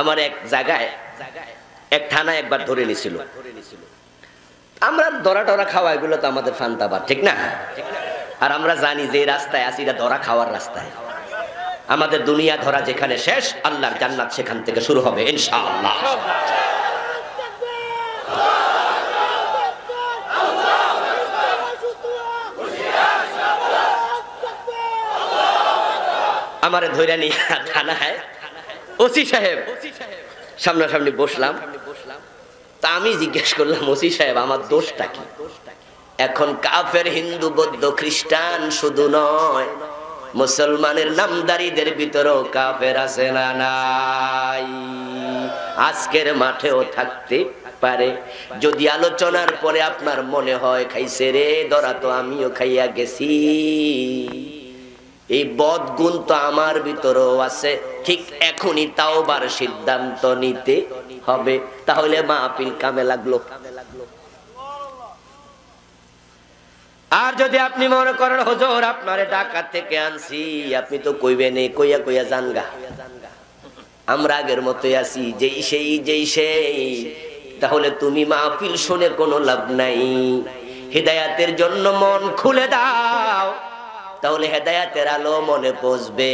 আমার এক জায়গায় এক থানা একবার ধরে নিছিল। আমরা ধরা টরা খাওয়া, এগুলো তো আমাদের ফান্তাবাদ, ঠিক না? আর আমরা জানি যে রাস্তায় আছি এটা ধরা খাওয়ার রাস্তায়। আমাদের দুনিয়া ধরা যেখানে শেষ, আল্লাহর জান্নাত সেখান থেকে শুরু হবে ইনশাআল্লাহ। আমারে ধইরা নিয়ে থানায় ওসি সাহেব সামনাসামনি বসলাম। তা আমি জিজ্ঞেস করলাম, ওসি সাহেব আমার দোষটা কি? এখন কাফের, হিন্দু, বৌদ্ধ, খ্রিস্টান শুধু নয়, মুসলমানের নামদারিদের ভিতরেও কাফের আছে না নাই? আজকের মাঠেও থাকতে পারে। যদি আলোচনার পরে আপনার মনে হয় খাইছে রে ধরা, তো আমিও খাইয়া গেছি, এই বদগুণ তো আমার ভিতরেও আছে, ঠিক এখনই তাওবার সিদ্ধান্ত নিতে হবে। তাহলে মাহফিল কামে লাগলো। আর যদি আপনি মনে করেন হুজুর আপনারে ঢাকা থেকে আনছি, আপনি তো কইবেন কইয়া কইয়া জানগা, আমরা আগের মতোই আছি, যেই সেই, তাহলে তুমি মাহফিল শুনে কোনো লাভ নাই। হিদায়াতের জন্য মন খুলে দাও, তাহলে হেদায়াতের আলো মনে পৌঁছবে।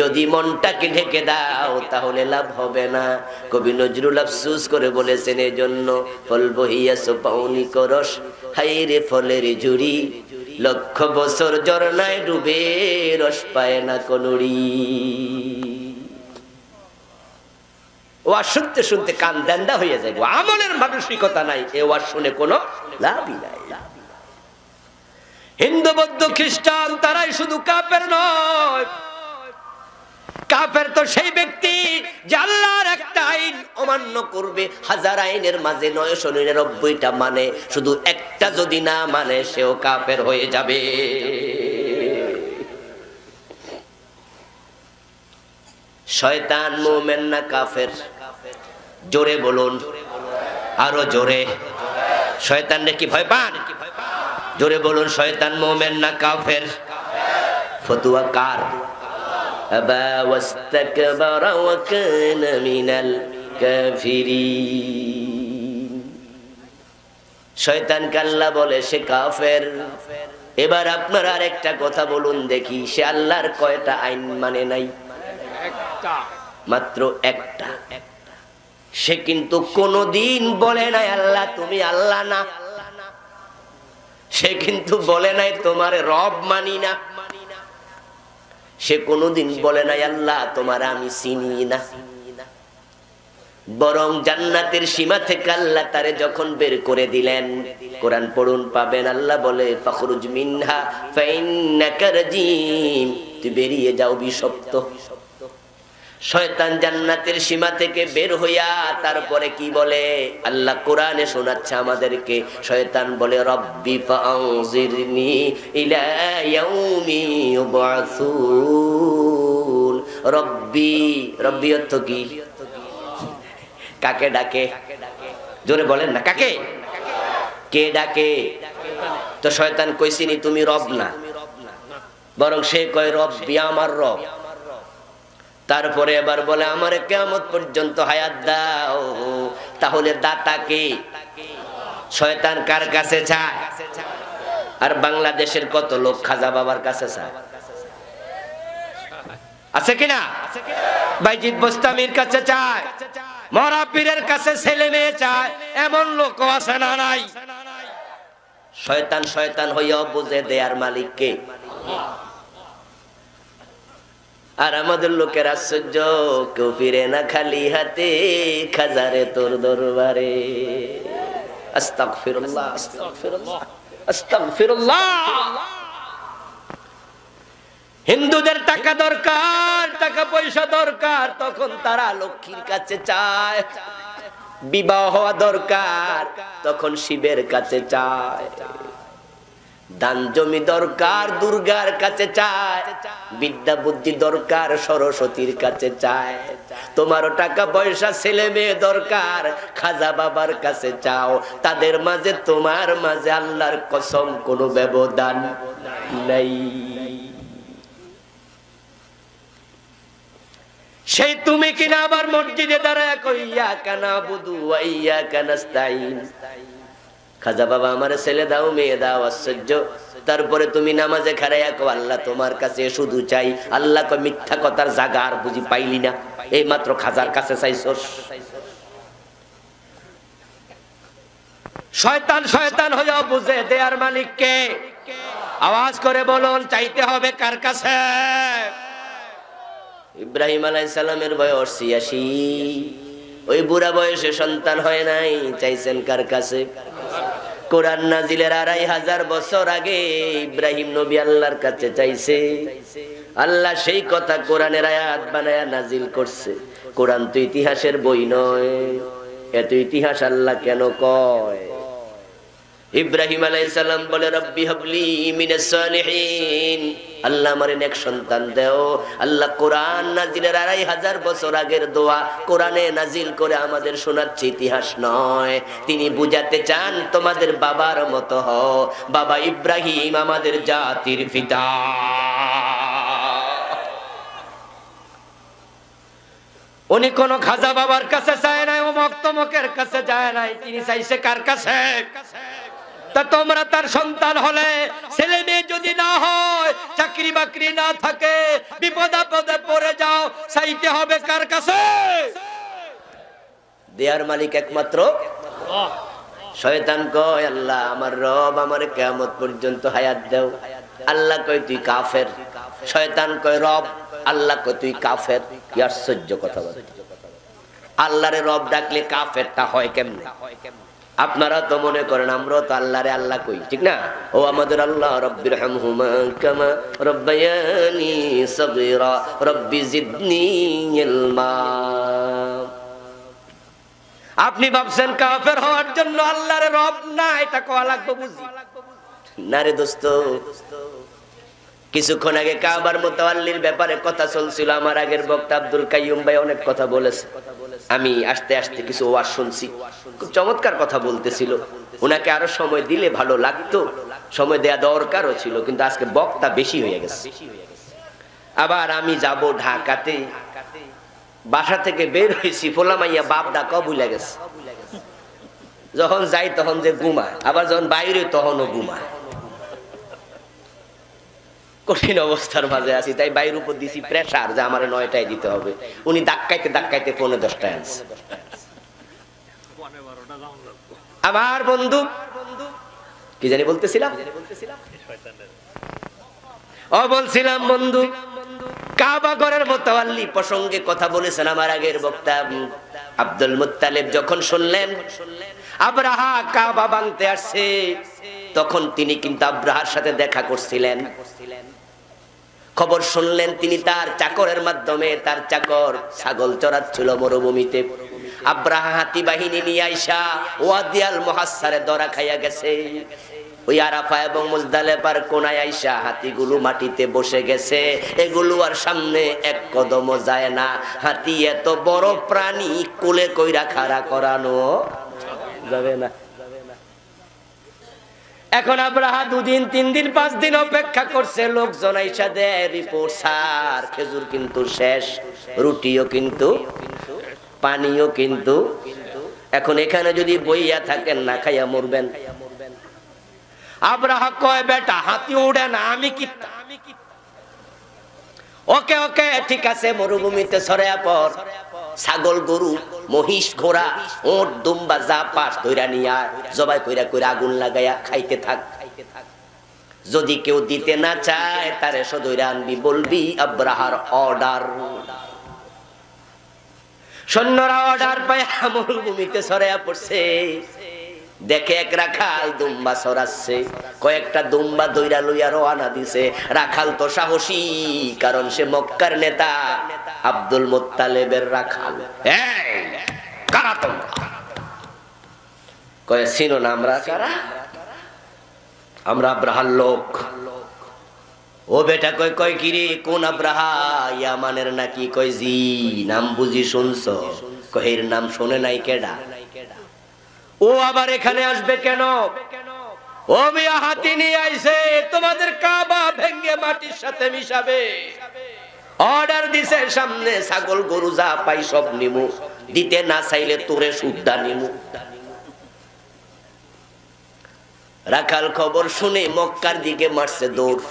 যদি মনটাকে ঢেকে দাও তাহলে লাভ হবে না। কবি নজরুল আফসোস করে বলেছেন, এই জন্য ফল বহিয়াছো পাউনি করস, হাইরে ফলের ঝুড়ি, লক্ষ বছর ঝরনায় ডুবে রস পায় না কোনড়ি। ওয়াজ শুনতে শুনতে কান দেন্দা হয়ে যায়, আমলের মানসিকতা নাই, এ ওয়াজ শুনে কোনো লাভই নাই। হিন্দু, বৌদ্ধ, খ্রিস্টান তারাই শুধু কাফের নয়। কাফের তো সেই ব্যক্তি যে আল্লাহর একটা আইন অমান্য করবে, হাজার আইনের মাঝে 999টা মানে, শুধু একটা যদি না মানে সেও কাফের হয়ে যাবে। শয়তান মুমিন না কাফের? জোরে বলুন, আরো জোরে। শয়তানরে কি ভয় পান? জোরে বলুন, শয়তান মুমিন না কাফের? ফতোয়া কার? আবা ওয়াস্তাকবারা ওয়া কানা মিনাল কাফিরিন। শয়তান আল্লাহ বলে সে কাফের। এবার আপনারা আরেকটা কথা বলুন দেখি, সে আল্লাহর কয়টা আইন মানে নাই? একটা, মাত্র একটা। সে কিন্তু কোনদিন বলে নাই আল্লাহ তুমি আল্লাহ না। সে কিন্তু বলে নাই তোমার রব মানি না। সে কোনদিন বলে নাই আল্লাহ তোমার আমি চিনি না। বরং জান্নাতের সীমা থেকে আল্লাহ তারে যখন বের করে দিলেন, কোরআন পড়ুন পাবেন, আল্লাহ বলে ফাখরুজ মিনহা ফাইন্নাকা রাজিম, তুই বেরিয়ে যাও বিশপ্ত। শয়তান জান্নাতের সীমা থেকে বের হইয়া তারপরে কি বলে আল্লাহ কোরআনে শোনাচ্ছে আমাদেরকে। শয়তান বলে রব্বি ফাআনজিরনি ইলা ইয়াউমি ইউবআসুন। রব্বি, রব্বি অর্থ কি? কাকে ডাকে? জোরে বলেন না, কাকে? কে ডাকে? তো শয়তান কইছিনি তুমি রব না, বরং সে কয় রব্বি আমার রব। তারপরে এবার বলে আমারে কিয়ামত পর্যন্ত হায়াত দাও। তাহলে দাতা কে? শয়তান কার কাছে চায়? আর বাংলাদেশের কত লোক খাজা বাবার কাছে চায়? আছে কিনা? বাইজিদ বোস্তামির কাছে চায়, মরা পীরের কাছে ছেলে মেয়ে চায়, এমন লোক আছে না নাই? শয়তান শয়তান হইয়া বুঝে দেয়ার মালিক কে? আর আমাদের লোকের আশ্চর্য, কেউ ফিরে না খালি হাতে, খাজারে তোর দরবারে। আস্তাগফিরুল্লাহ, আস্তাগফিরুল্লাহ, আস্তাগফিরুল্লাহ। হিন্দুদের টাকা দরকার, টাকা পয়সা দরকার, তখন তারা লক্ষ্মীর কাছে চায়। বিবাহ হওয়া দরকার, তখন শিবের কাছে চায়। দান জমি দরকার, দুর্গার কাছে চায়। বিদ্যা বুদ্ধি দরকার, সরস্বতীর কাছে চায়। তোমারও টাকা পয়সা ছেলে মেয়ে দরকার, খাজা বাবার কাছে চাও। তাদের মাঝে তোমার মাঝে আল্লাহর কসম কোনো ব্যবধান নাই। সেই তুমি কিনা আবার মসজিদে দাঁড়ায় কই ইয়াকা নাবুদু ওয়া ইয়াকা নাস্তাইন। খাজা বাবা আমার ছেলে দাও মেয়ে দাও আশ্চর্য। তারপরে তুমি নামাজে খাড়াইয়া কও আল্লাহ তোমার কাছে শুধু চাই। আল্লাহ কয় মিথ্যা কথার জায়গা আর বুঝি পাইলি না, এই মাত্র খাজার কাছে চাইছস। শয়তান শয়তান হইয়া বুঝে দেয়ার মালিক কে? আওয়াজ করে বলুন চাইতে হবে কার কাছে? ইব্রাহিম আলাইহিস সালামের বয়স ৮৬, ওই বুড়া বয়সে সন্তান হয় নাই, চাইছেন কার কাছে? কোরআন নাজিলের ২৫০০ বছর আগে ইব্রাহিম নবী আল্লাহর কাছে চাইছে। আল্লাহ সেই কথা কোরআনের আয়াত বানায়া নাজিল করছে। কোরআন তো ইতিহাসের বই নয়, এত ইতিহাস আল্লাহ কেন কয়? ইব্রাহিম আলাইহিস সালাম বলে রব্বি হাবলি মিনাস সালিহিন, আল্লাহ আমারে নেক সন্তান দাও। আল্লাহ কোরআন নাজিলের ২৫০০ বছর আগের দোয়া কোরআনে নাজিল করে আমাদের শোনাচ্ছে, ইতিহাস নয়। তিনি বুঝাতে চান তোমাদের বাবার মতো হও। বাবা ইব্রাহিম আমাদের জাতির পিতা। উনি কোন খাজা বাবার কাছে চায় নাই, অমুক তমুকের কাছে যায় নাই, তিনি চাইছে কার কাছে? তা তোমরা তার সন্তান হলে, ছেলে মেয়ে যদি না হয়, চাকরি বাকরি না থাকে, বিপদ আপদে পড়ে যাও, চাইতে হবে কার কাছে? দেয়ার মালিক একমাত্র আল্লাহ। শয়তান কয় আল্লাহ আমার রব আমার কিয়ামত পর্যন্ত হায়াত দাও। আল্লাহ কয় তুই কাফের। শয়তান কয় রব, আল্লাহ কয় তুই কাফের। কি আশ্চর্য কথা বলে! আল্লাহরে রব ডাকলে কাফেরটা হয় কেমনে? আপনারা তো মনে করেন আমরাও তো আল্লাহরে আল্লাহ কই, ঠিক না? ও আমাদের আল্লাহ রব্বির হামহুমা কামা রব্বায়ানি সগীরা রব্বি জিদনি ইলমা। আপনি ভাবছেন কাফের হওয়ার জন্য আল্লাহরে রব না, এটা কোয়া লাগবে বুঝি না রে দোস্ত। কিছুক্ষণ আগে কাবার মুতাওয়াল্লির ব্যাপারে কথা চলছিল। আমার আগের বক্তা আব্দুল কাইয়ুম ভাই অনেক কথা বলেছে, আমি আস্তে আস্তে কিছু ওয়াজ শুনছি। খুব চমৎকার কথা বলতেছিল। উনাকে আরো সময় দিলে ভালো লাগতো, সময় দেয়া দরকারও ছিল, কিন্তু আজকে বক্তা বেশি হয়ে গেছে। আবার আমি যাব ঢাকাতে, বাসা থেকে বের হয়েছি, ফোলা মাইয়া বাপ ডাকা ভুলে গেছে। যখন যাই তখন যে ঘুমায়, আবার যখন বাইরে তখনও ঘুমায়। কঠিন অবস্থার মাঝে আছি, তাই বাইরের উপর দিছি প্রেসার যে আমার ৯টায় দিতে হবে। উনি ধাক্কাইতে ধাক্কাইতে ১৫-১০টায় আনছে। আমার বন্ধু কি জানি বলতেছিলাম, বলছিলাম বন্ধু কাবা ঘরের মুতাওয়াল্লি প্রসঙ্গে কথা বলেছেন আমার আগের বক্তা আব্দুল মুত্তালিব। যখন শুনলেন আব্রাহা কাবা ভাঙতে আসছে, তখন তিনি কিন্তু আব্রাহার সাথে দেখা করছিলেন। খবর শুনলেন, তিনি তার চাকরের মাধ্যমে, তার চাকর ছাগল চড়াচ্ছিল মরুভূমিতে। আব্রাহা হাতি বাহিনী নিয়ে আইসা ওয়াদি আল মুহাসসারে ধরা খাইয়া গেছে। ওই আরাফা এবং মুজদালিফার কোনায় আইসা হাতিগুলো মাটিতে বসে গেছে। এগুলো আর সামনে এক কদমও যায় না। হাতি এত বড় প্রাণী, কোলে কইরা খাড়া করানো যাবে না। এখন আব্রাহা ২ দিন ৩ দিন ৫ দিন অপেক্ষা করছে। লোকজন আইসা দেয় রিপোর্ট, স্যার খেজুর কিন্তু শেষ, রুটিও কিন্তু, পানিও কিন্তু। এখন এখানে যদি বইয়া থাকেন না খাইয়া মরবেন। আব্রাহা কয় বেটা হাতি উড়ে না, আমি কি? ওকে ওকে ঠিক আছে, মরুভূমিতে ছড়াইয়া পর। ছাগল গরু মহিষ ঘোড়া ওট দুম্বা যা পাস ধইরা নিয়া জবাই কইরা কইরা আগুন লাগাইয়া খাইতে থাক। যদি কেউ দিতে না চায় তারে সদইরা আনবি, বলবি আব্রাহার অর্ডার। সৈন্যরা অর্ডার পায় মরুভূমিতে ছড়াইয়া পড়ছে। দেখে এক রাখাল দুম্বা ছড়াচ্ছে, কয়েকটা দুম্বা দইরা লইয়া রওনা দিছে। রাখাল তো সাহসী, কারণ সে মক্কার নেতা আব্দুল মুত্তালিবের রাখাল। এই কারা তোমরা? কয় চিনো না আমরা কারা? আমরা আব্রাহার লোক। ও বেটা কয় কয় কিরে কোন আব্রাহা? ইয়ামানের নাকি? কয় জি। নাম বুঝি শুনছো? কয় এর নাম শুনে নাই কেডা? ও আবার এখানে আসবে কেন? ও মিয়া হাতি নিয়ে আইছে, তোমাদের কাবা ভেঙ্গে মাটির সাথে মিশাবে। অর্ডার দিছে সামনে ছাগল গরু যা পাই সব নিমু, দিতে না চাইলে তোরে সুদ্ধা নিমু। রাখাল খবর শুনে মক্কার দিকে মারছে দৌড়।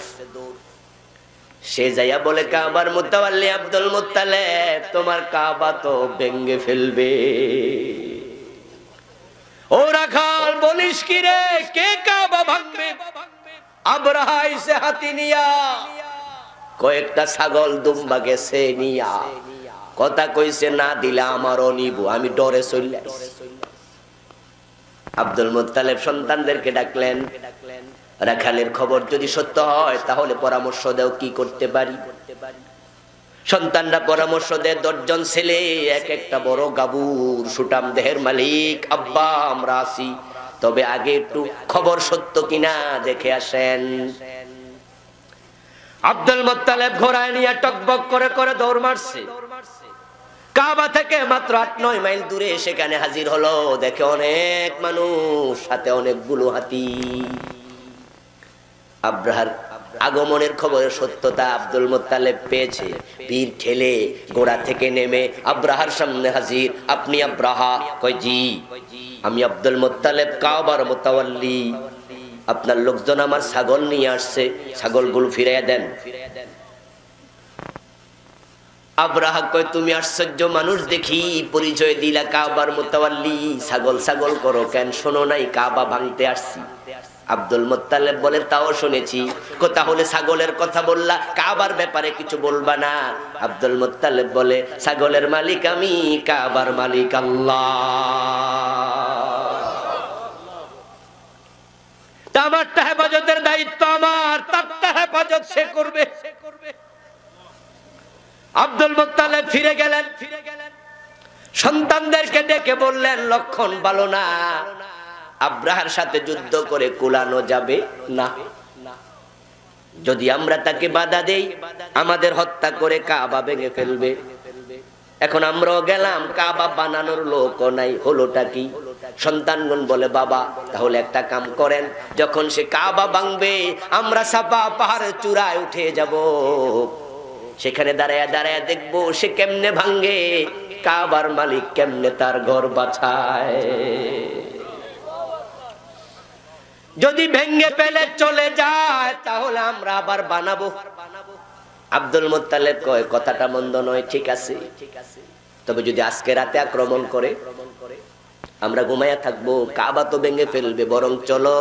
সে যাইয়া বলে কাবার মুতাওয়াল্লি আব্দুল মুত্তালিব, তোমার কাবা তো ভেঙে ফেলবে। ও রাখাল বলিস কি রে, কে কাবা ভাঙবে? আব্রাহা এসে হাতি নিয়া, কয়েকটা ছাগল দুম্বা গেছে নিয়া, কথা কইছে না দিলে আমারও নিব, আমি ডরে চলে আসছি। আব্দুল মুত্তালিব সন্তানদেরকে ডাকলেন, রাখালের খবর যদি সত্য হয় তাহলে পরামর্শ দাও কি করতে পারি। সন্তানরা পরামর্শ দেয়, 10 জন ছেলে এক একটা বড় গাবুর সুটাম দেহের মালিক, আব্বা আমরা আছি, তবে আগে একটু খবর সত্য কিনা দেখে আসেন। আব্দুল মুত্তালিব ঘোড়ায় নিয়ে টকবক করে করে দৌড় মারছে। কাবা থেকে মাত্র 8-9 মাইল দূরে সেখানে হাজির হলো, দেখে অনেক মানুষ, সাথে অনেকগুলো হাতি। আব্রাহার আগমনের খবরের সত্যতা আব্দুল মুত্তালিব পেয়েছে। পীর ঠেলে ঘোড়া থেকে নেমে আব্রাহার সামনে হাজির। আপনি আব্রাহা? কয় জি, আমি আব্দুল মুত্তালিব, কাবার মুতাওয়াল্লি। আপনার লোকজন আমার ছাগল নিয়ে আসছে, ছাগলগুলো ফিরাইয়া দেন। আব্রাহা কয়, তুমি আশ্চর্য মানুষ দেখি, পরিচয় দিলা কাবার মুতাওয়াল্লি, ছাগল ছাগল করো কেন? শোনো নাই কাবা ভাঙতে আসছি? আব্দুল মুত্তালিব বলে, তাও শুনেছি। তাহলে ছাগলের কথা বললা, কাবার ব্যাপারে কিছু বলবা না? আব্দুল মুত্তালিব বলে, ছাগলের মালিক আমি, কাবার মালিক আল্লাহ। তামারটা হেফাজতের দায়িত্ব আমার, তারটা হেফাজত সে করবে। আব্দুল মুত্তালিব ফিরে গেলেন। সন্তানদেরকে ডেকে বললেন, লক্ষণ ভালো না, আব্রাহার সাথে যুদ্ধ করে কুলানো যাবে না। যদি আমরা তাকে বাধা দেই, আমাদের হত্যা করে কাবা ভেঙে ফেলবে। এখন আমরাও গেলাম, কাবা বানানোর লোকও নাই, হলোটা কি? সন্তানগণ বলে, বাবা তাহলে একটা কাম করেন, যখন সে কাবা ভাঙবে আমরা সাফা পাহাড়ের চূড়ায় উঠে যাব, সেখানে দাঁড়ায়া দাঁড়ায়া দেখবো সে কেমনে ভাঙে, কাবার মালিক কেমনে তার ঘর বাঁচায়। যদি ভেঙে ফেলে চলে যায় তাহলে আমরা আবার বানাবো। আব্দুল মুত্তালিব কয়, কথাটা মন্দ নয়, ঠিক আছে, তবে যদি আজকে রাতে আক্রমণ করে আমরা ঘুমাইয়া থাকবো, কাবা তো ভেঙে ফেলবে, বরং চলো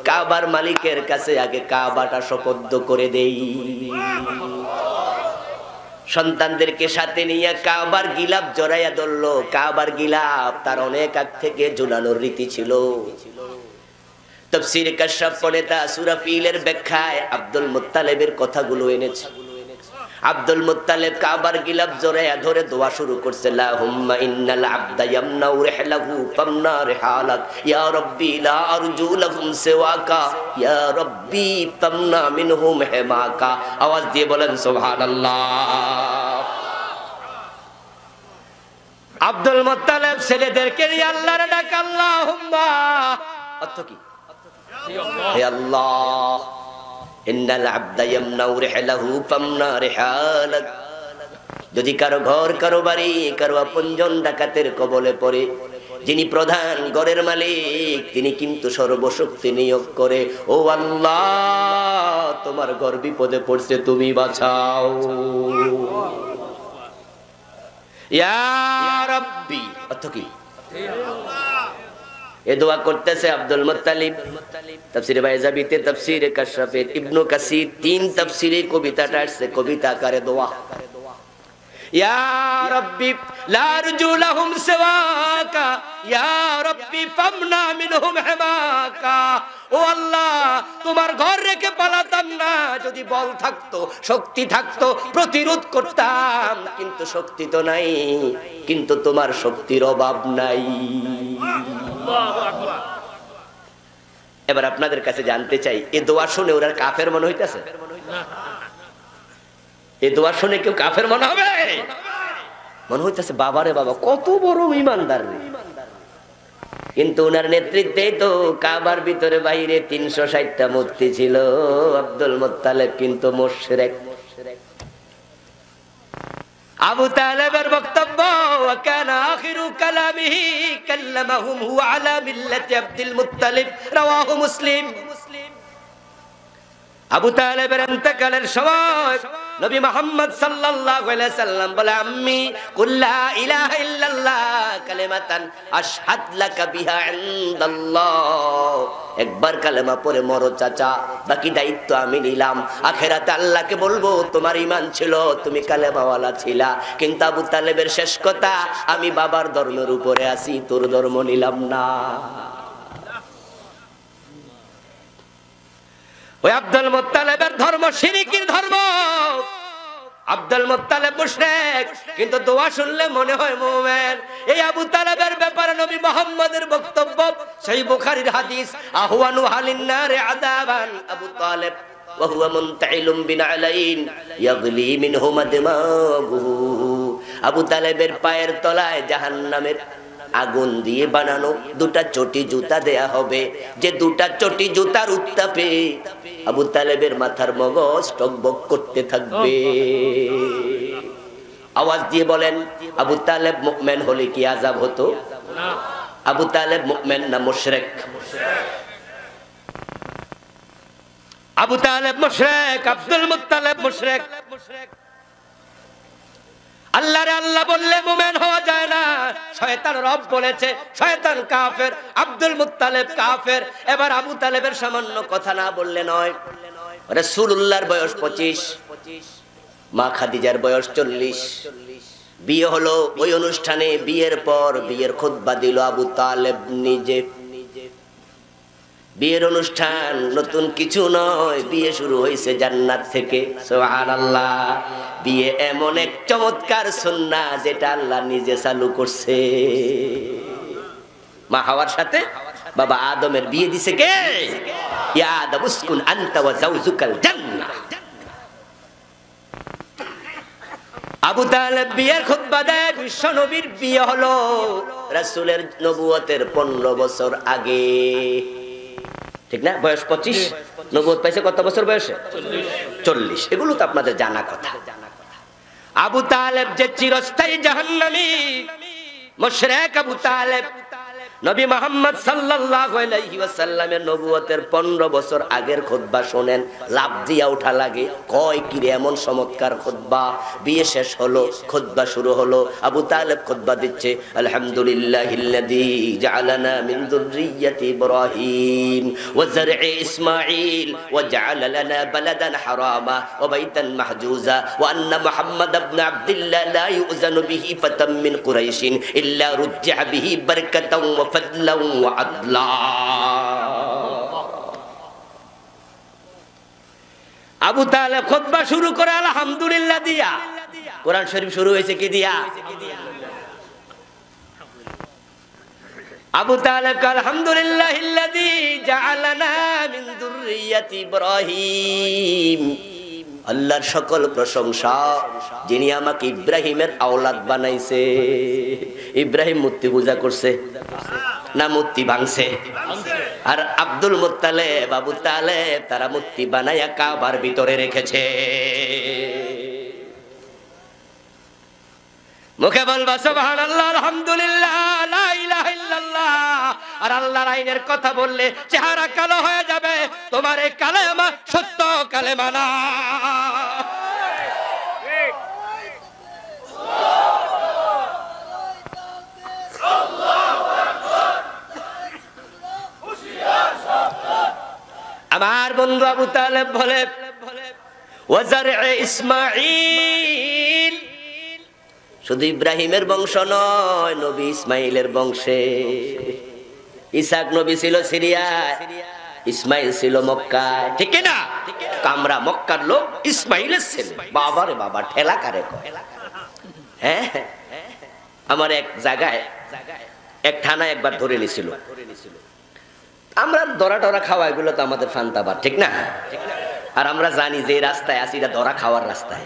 কাবার মালিকের কাছে আগে কাবাটা সুপর্দ করে দেই। সন্তানদেরকে সাথে নিয়ে কাবার গিলাফ জড়াইয়া ধরলো। কাবার গিলাফ তার অনেক আগ থেকে ঝুলানোর রীতি ছিল। তাফসীর কাশফ পড়ে তা সূরা ফিলের ব্যাখ্যায় আব্দুল মুত্তালিবের কথাগুলো এনেছে। আব্দুল মুত্তালিব কাবার গিলাফ জড়াইয়া ধরে দোয়া শুরু করছে, আল্লাহুম্মা ইন্নাল আবদা ইয়ামনাউ রিহলাহু ফামনা রিহালাক, ইয়া রাব্বি লা আরজু লাহুম সিওয়াকা, ইয়া রাব্বি ফামনা মিনহুম হিমাকা। আওয়াজ দিয়ে বলেন সুবহানাল্লাহ। আব্দুল মুত্তালিব ছেলেদেরকে নিয়ে আল্লাহর ডাক, আল্লাহুম্মা, অর্থ কি? হে আল্লাহ, ইন্নাল আবদা ইয়ামনাউ রিহলাহু ফামনা রিহালাক। যদি কারো ঘর, কারো বাড়ি, কারো আপনজন ডাকাতের কবলে পড়ে, যিনি প্রধান ঘরের মালিক তিনি কিন্তু সর্বশক্তি নিয়োগ করে, ও আল্লাহ তোমার ঘর বিপদে পড়ছে, তুমি বাঁচাও। ইয়া রাব্বি, অর্থ কি? এ দোয়া করতেছে আব্দুল মুত্তালিব। তাফসীরে বাইজাবিতে, তাফসীরে কাশফে, ইবনে কাসির 3 তাফসীরে কবিতাটা আসছে কবিতা আকারে দোয়া। ইয়া রাব্বি লা আরজু লাহুম সিওয়াকা, ইয়া রাব্বি ফামনা মিনহুম হিমাকা। ও আল্লাহ তোমার ঘর রেখে পালাতাম না, যদি বল থাকতো, শক্তি থাকতো প্রতিরোধ করতাম, কিন্তু শক্তি তো নাই, কিন্তু তোমার শক্তির অভাব নাই। এবার আপনাদের কাছে জানতে চাই, এ দোয়া শুনে ওরা কাফের মনে হইতেছে? এ দোয়া শুনে কেউ কাফের মনে হবে? মনে হইতেছে বাবারে বাবা কত বড় ঈমানদার রে। কিন্তু ওনার নেতৃত্বে তো কাবার ভিতরে বাইরে 360টা মূর্তি ছিল। আব্দুল মুত্তালিব কিন্তু মুশরিক। আবু তালেবের বক্তব্য ওয়াকানা আখিরু কালামিহি কাল্লামাহুম হুয়া আলা মিল্লাতি আব্দুল মুত্তালিব রাওয়াহু মুসলিম। আবু তালেবের ইন্তেকালের সময় নবী মুহাম্মদ সাল্লাল্লাহু আলাইহি সাল্লাম বলে আম্মি কুল লা ইলাহা ইল্লাল্লাহ কালিমাতান আশহাদ লাকা বিহা ইনদাল্লাহ, একবার কালেমা পড়ে মরো চাচা, বাকি দায়িত্ব আমি নিলাম। আখিরাতে আল্লাহকে বলবো তোমার ঈমান ছিল, তুমি কালেমাওয়ালা ছিলা, কিন্তু আবু তালেবের শেষ কথা আমি বাবার ধর্মের উপরে আছি, তোর ধর্ম নিলাম না। ওই আব্দুল মুত্তালিবের ধর্ম শিরকির ধর্ম। আব্দুল মুত্তালিব মুশরিক, কিন্তু দোয়া শুনলে মনে হয় মুমিন। এই আবু তালেবের ব্যাপারে নবী মুহাম্মদের বক্তব্য সহিহ বুখারীর হাদিস, আহওয়ানু হালিন নারে আযাবান আবু তালেব ওয়া হুয়া মুনতাইলুম বিনালাইন ইয়াগলি মিনহুমা দিমাগুহু। আবু তালেবের পায়ের তলায় জাহান্নামের আগুন দিয়ে বানানো দুটা চটি জুতা দেয়া হবে, যে দুটা চটি জুতার উত্তাপে আবু তালেবের মাথার মগজ টকবক করতে থাকবে। আওয়াজ দিয়ে বলেন, আবু তালেব মুমিন হলে কি আযাব হতো? আবু তালেব মুমিন না মুশরিক? আবু তালেব মুশরিক, আব্দুল মুত্তালিব মুশরিক। আল্লাহরে আল্লাহ বললে মুমিন হওয়া যায় না। শয়তান রব বলেছে, শয়তান কাফের, আব্দুল মুত্তালিব কাফের। এবার আবু তালেবের সামান্য কথা না বললে নয়। রাসূলুল্লাহর বয়স 25, মা খাদিজার বয়স 40। বিয়ে হলো ওই অনুষ্ঠানে। বিয়ের পর বিয়ের খুতবা দিল আবু তালেব নিজে। বিয়ের অনুষ্ঠান নতুন কিছু নয়, বিয়ে শুরু হয়েছে জান্নাত থেকে। সুবহানাল্লাহ। বিয়ে এমন এক চমৎকার সুন্নাহ যেটা আল্লাহ নিজে চালু করছে। মা হাওয়ার সাথে বাবা আদমের বিয়ে দিছে কে? ইয়া আদম উসকুন আনতা ওয়া যাওজুকাল জান্নাহ। আবু তালেব বিয়ের খুতবা দেয়। বিশ্ব নবীর বিয়ে হলো রাসূলের নবুয়তের 15 বছর আগে, ঠিক না? বয়স 25, নবুয়ত পাইছে কত বছর বয়সে? 40। এগুলো তো আপনাদের জানা কথা। আবু তালেব যে চিরস্থায়ী জাহান্নামী মুশরিক আবু তালেব, নবী মুহাম্মদ সাল্লাল্লাহু আলাইহি ওয়াসাল্লামের নবুয়তের 15 বছর আগের খুতবা শুনেন, লাভ দিয়া ওঠা লাগে। কয় কি রে এমন চমৎকার খুতবা! বিয়ে শেষ হলো, খুতবা শুরু হলো। আবু তালেব খুতবা দিচ্ছে, আলহামদুলিল্লাহিল্লাযী জাআলানা মিন যুররিয়্যাতি ইব্রাহিম ওয়া যার'i ইসমাঈল ওয়া জাআলা লানা বালাদান হারামা ওয়া বাইতান মাহজুজা ওয়া আন্না মুহাম্মাদ ইবনে আবদুল্লাহ লা ইউযানু বিহি ফাতাম মিন কুরাইশিন ইল্লা রুজ্জা বিহি বারাকাতান ওয়া ফাদলান ওয়া আদলা। আবু তালেব খুতবা শুরু করে আলহামদুলিল্লাহ দিয়া। কোরআন শরীফ শুরু হয়েছে কি দিয়া? আবু তালেব আলহামদুলিল্লাহিল্লাযী জাআলানা মিন যুররিয়্যাতি ইব্রাহিম, আল্লাহর সকল প্রশংসা যিনি আমাকে ইব্রাহিমের আওলাদ বানাইছে। ইব্রাহিম মূর্তি পূজা করছে না মূর্তি ভাঙছে? আর আব্দুল মুত্তালিব আবু তালেব তারা মূর্তি বানায়া কাবার ভিতরে রেখেছে। মুখে বলবা সুবহানাল্লাহ, আলহামদুলিল্লাহ, লা ইলাহা ইল্লাল্লাহ। আর আল্লাহর আইনের কথা বললে চেহারা কালো হয়ে যাবে। তোমার এই কালেমা সত্য কালেমা না। আমার বন্ধু আবু তালেব বলে, ওয়া যার'i ইসমাঈল, শুধু ইব্রাহিমের বংশ নয়, নবী ইসমাইলের বংশে। ইসাক নবী ছিল সিরিয়ায়, ইসমাইল ছিল মক্কায়, ঠিক না? কামরা মক্কার লোক, ইসমাইলের ছেলে। বাবারে বাবা, ঠেলা কারে কয়? হ্যাঁ, আমার এক জায়গায় এক থানায় একবার ধরে নিছিল। আমরা ধরা টরা খাওয়া, এগুলো তো আমাদের ফান্তাবাদ, ঠিক না? আর আমরা জানি যে রাস্তায় আছি এটা ধরা খাওয়ার রাস্তায়।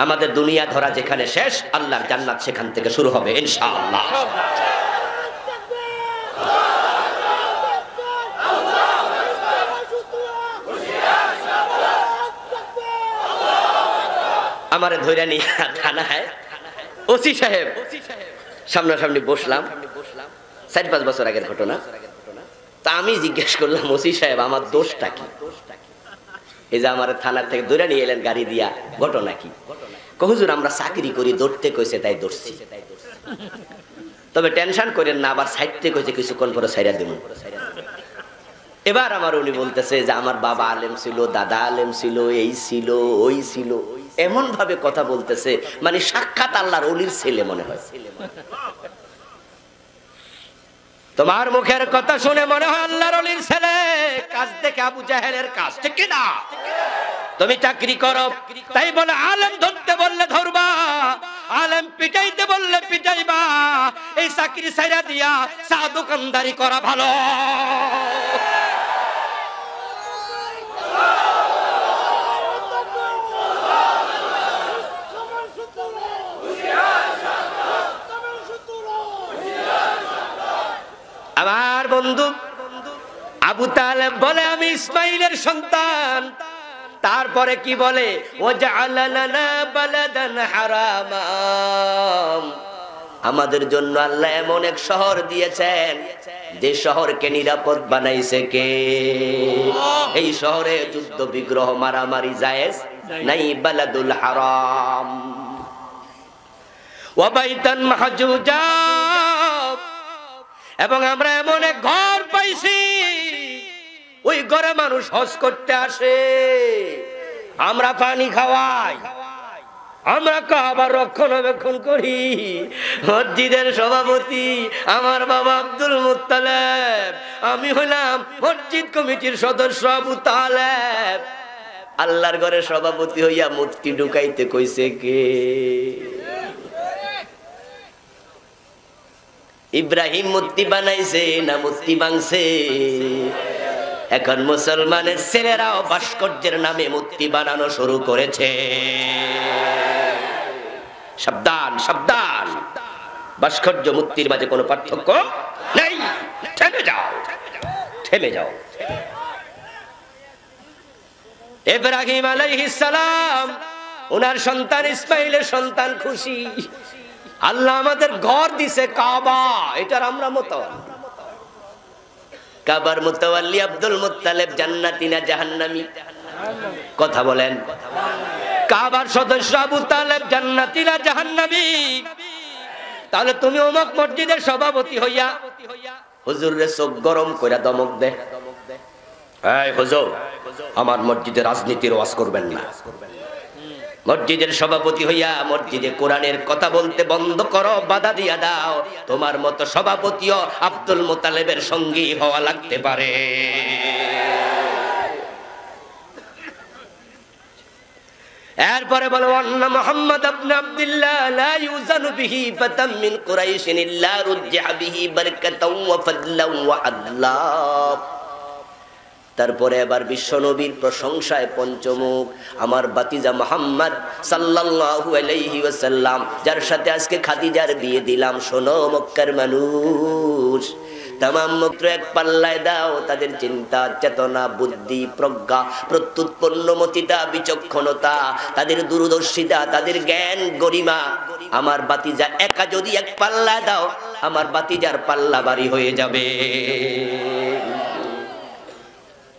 আমাদের দুনিয়া ধরা যেখানে শেষ, আল্লাহর জান্নাত সেখান থেকে শুরু হবে ইনশাআল্লাহ। আমারে ধইরা নিয়ে থানায় ওসি সাহেব সামনাসামনি বসলাম, 4-5 বছর আগের ঘটনা। তা আমি জিজ্ঞেস করলাম, ওসি সাহেব আমার দোষটা কি? এই যে আমার থানার থেকে ধইরা নিয়ে এলেন গাড়ি দিয়া, ঘটনা কি? হুজুর আমরা চাকরি করি, ধরতে কইছে তাই ধরছি, তবে টেনশন করেন না, আবার সাইডতে কইছে কিছুক্ষণ পরে ছাইরা দেব। এবার আমার উনি বলতেছে যে আমার বাবা আলেম ছিল, দাদা আলেম ছিল, এই ছিল ওই ছিল, এমন ভাবে কথা বলতেছে মানে সাক্ষাৎ আল্লাহর ওলির ছেলে মনে হয়। তোমার মুখের কথা শুনে মনে হয় আল্লাহর ওলির ছেলে, কাজ দেখে আবু জাহেলের কাজ, ঠিক কি না? তুমি চাকরি করো, তাই বলে আলেম ধরতে বললে ধরবা, আলেম পিটাইতে বললে পিটাইবা। এই চাকরি ছাইরা দিয়া চা দোকানদারি করা ভালো। আমার বন্ধু আবু তালেব বলে আমি ইসমাইলের সন্তান। তারপরে কি বলে, ওয়াজআলা লানা বালাদান হারামা, আমাদের জন্য আল্লাহ এমন এক শহর দিয়েছেন যে শহরকে নিরাপদ বানাইছে কে? এই শহরে যুদ্ধ বিগ্রহ মারামারি জায়েজ নাই, বালাদুল হারাম ওয়া বাইতান মাহজুজা, এবং আমরা এমন এক ঘর পাইছি ওই ঘরে মানুষ হজ করতে আসে, আমরা পানি খাওয়াই, আমরা কাবার রক্ষণাবেক্ষণ করি। মসজিদের সভাপতি আমার বাবা আব্দুল মুত্তালিব, আমি হইলাম মসজিদ কমিটির সদস্য আবু তালেব। আল্লাহর ঘরে সভাপতি হইয়া মূর্তি ঢুকাইতে কইছে কে? ইব্রাহিম মূর্তি বানাইছে না মূর্তি ভাঙছে? এখন মুসলমানের ছেলেরাও ভাস্কর্যের নামে মূর্তি বানানো শুরু করেছে। সাবধান সাবধান, ভাস্কর্য মূর্তির মাঝে কোনো পার্থক্য নেই। থেমে যাও, থেমে যাও। ইব্রাহিম আলাইহিস সালাম ওনার সন্তান ইসমাইলের সন্তান খুশি, আল্লাহ আমাদের ঘর দিছে কাবা, এটার আমরা মোতাওয়াল্লি। কাবার মোতাওয়াল্লি আব্দুল মুত্তালিব জান্নাতি না জাহান্নামী? কথা বলেন। কাবার সদস্য আবু তালেব জান্নাতি না জাহান্নামী? তাহলে তুমি অমুক মসজিদের সভাপতি হইয়া হুজুরে চোখ গরম কইরা দমক দে, এই হুজুর আমার মসজিদে রাজনীতির ওয়াজ করবেন না। মসজিদের সভাপতি হইয়া মসজিদে কোরআনের কথা বলতে বন্ধ করো, বাধা দিয়া দাও। তোমার মতো সভাপতিও আব্দুল মুত্তালিবের সঙ্গী হওয়া লাগতে পারে। এরপরে বলো আন্না মুহাম্মদ ইবনে আব্দুল্লাহ লা ইউজানু বিহি ফাতাম মিন কুরাইশিন ইল্লা রুজ্জিহা বিহি বারাকাতাও ওয়া ফাদলাও ওয়া আদলা। তারপরে এবার বিশ্বনবীর প্রশংসায় পঞ্চমুখ আমার বাতিজা মুহাম্মদ সাল্লাল্লাহু আলাইহি ওয়াসাল্লাম, যার সাথে আজকে খাদিজার বিয়ে দিলাম। শোনো মক্কার মানুষ, তামাম মক্কা এক পাল্লায় দাও। তাদের চিন্তা চেতনা বুদ্ধি প্রজ্ঞা প্রত্যুৎপন্নমতিতা বিচক্ষণতা, তাদের দূরদর্শিতা, তাদের জ্ঞান গরিমা, আমার বাতিজা একা যদি এক পাল্লায় দাও, আমার বাতিজার পাল্লা ভারী হয়ে যাবে।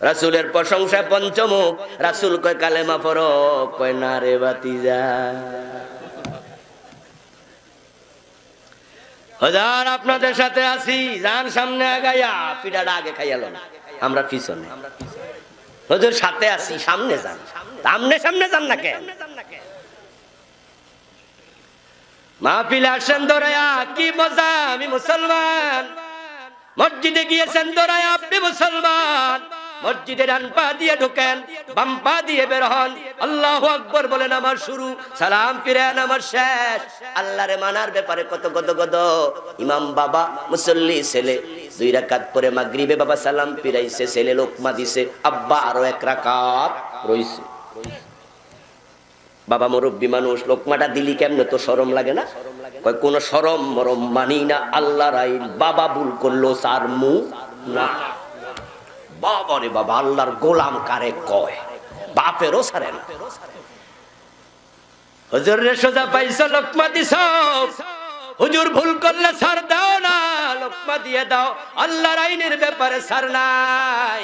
রাসূলের প্রশংসা পঞ্চমুখ। রাসূল কয় কালেমা পড়ো, কয় না রে বাতিজা। হুজুর আপনাদের সাথে আছি, যান সামনে আগাইয়া, পিঠাটা আগে খাইয়ালো না, আমরা পিছনে। হুজুর সাথে আছি, সামনে যান। সামনে সামনে যান না কেন? মাহফিলে আসেন দৌড়ায়া, কি মজা, আমি মুসলমান। মসজিদে গিয়েছেন দৌড়ায়া, আপনি মুসলমান। মসজিদে ডান পা দিয়ে ঢোকেন, বাম পা দিয়ে বের হন, আল্লাহু আকবার বলেন আমার শুরু, সালাম ফিরেন আমার শেষ। আল্লাহরে মানার ব্যাপারে কত কত কত। ইমাম বাবা মুসল্লি ছেলে 2 রাকাত পরে মাগরিবে বাবা সালাম ফিরাইছে, ছেলে লোকমা দিছে, আব্বা আরো 1 রাকাত রইছে। বাবা মুরব্বী মানুষ, লোকমাটা দিলি কেমনে, তো শরম লাগে না? কয় কোন শরম মরম মানি না, আল্লাহর আইন। বাবা ভুল করলো সার মু না। বাবা রে বাবা, আল্লাহর গোলাম কারে কয়? বাপেরও ছাড়ে না। হুজুর রে সোজা পাইছো লোকমা দিছো, হুজুর ভুল করলে ছাড় দাও না, লোকমা দিয়ে দাও, আল্লাহর আইনের ব্যাপারে ছাড় নাই।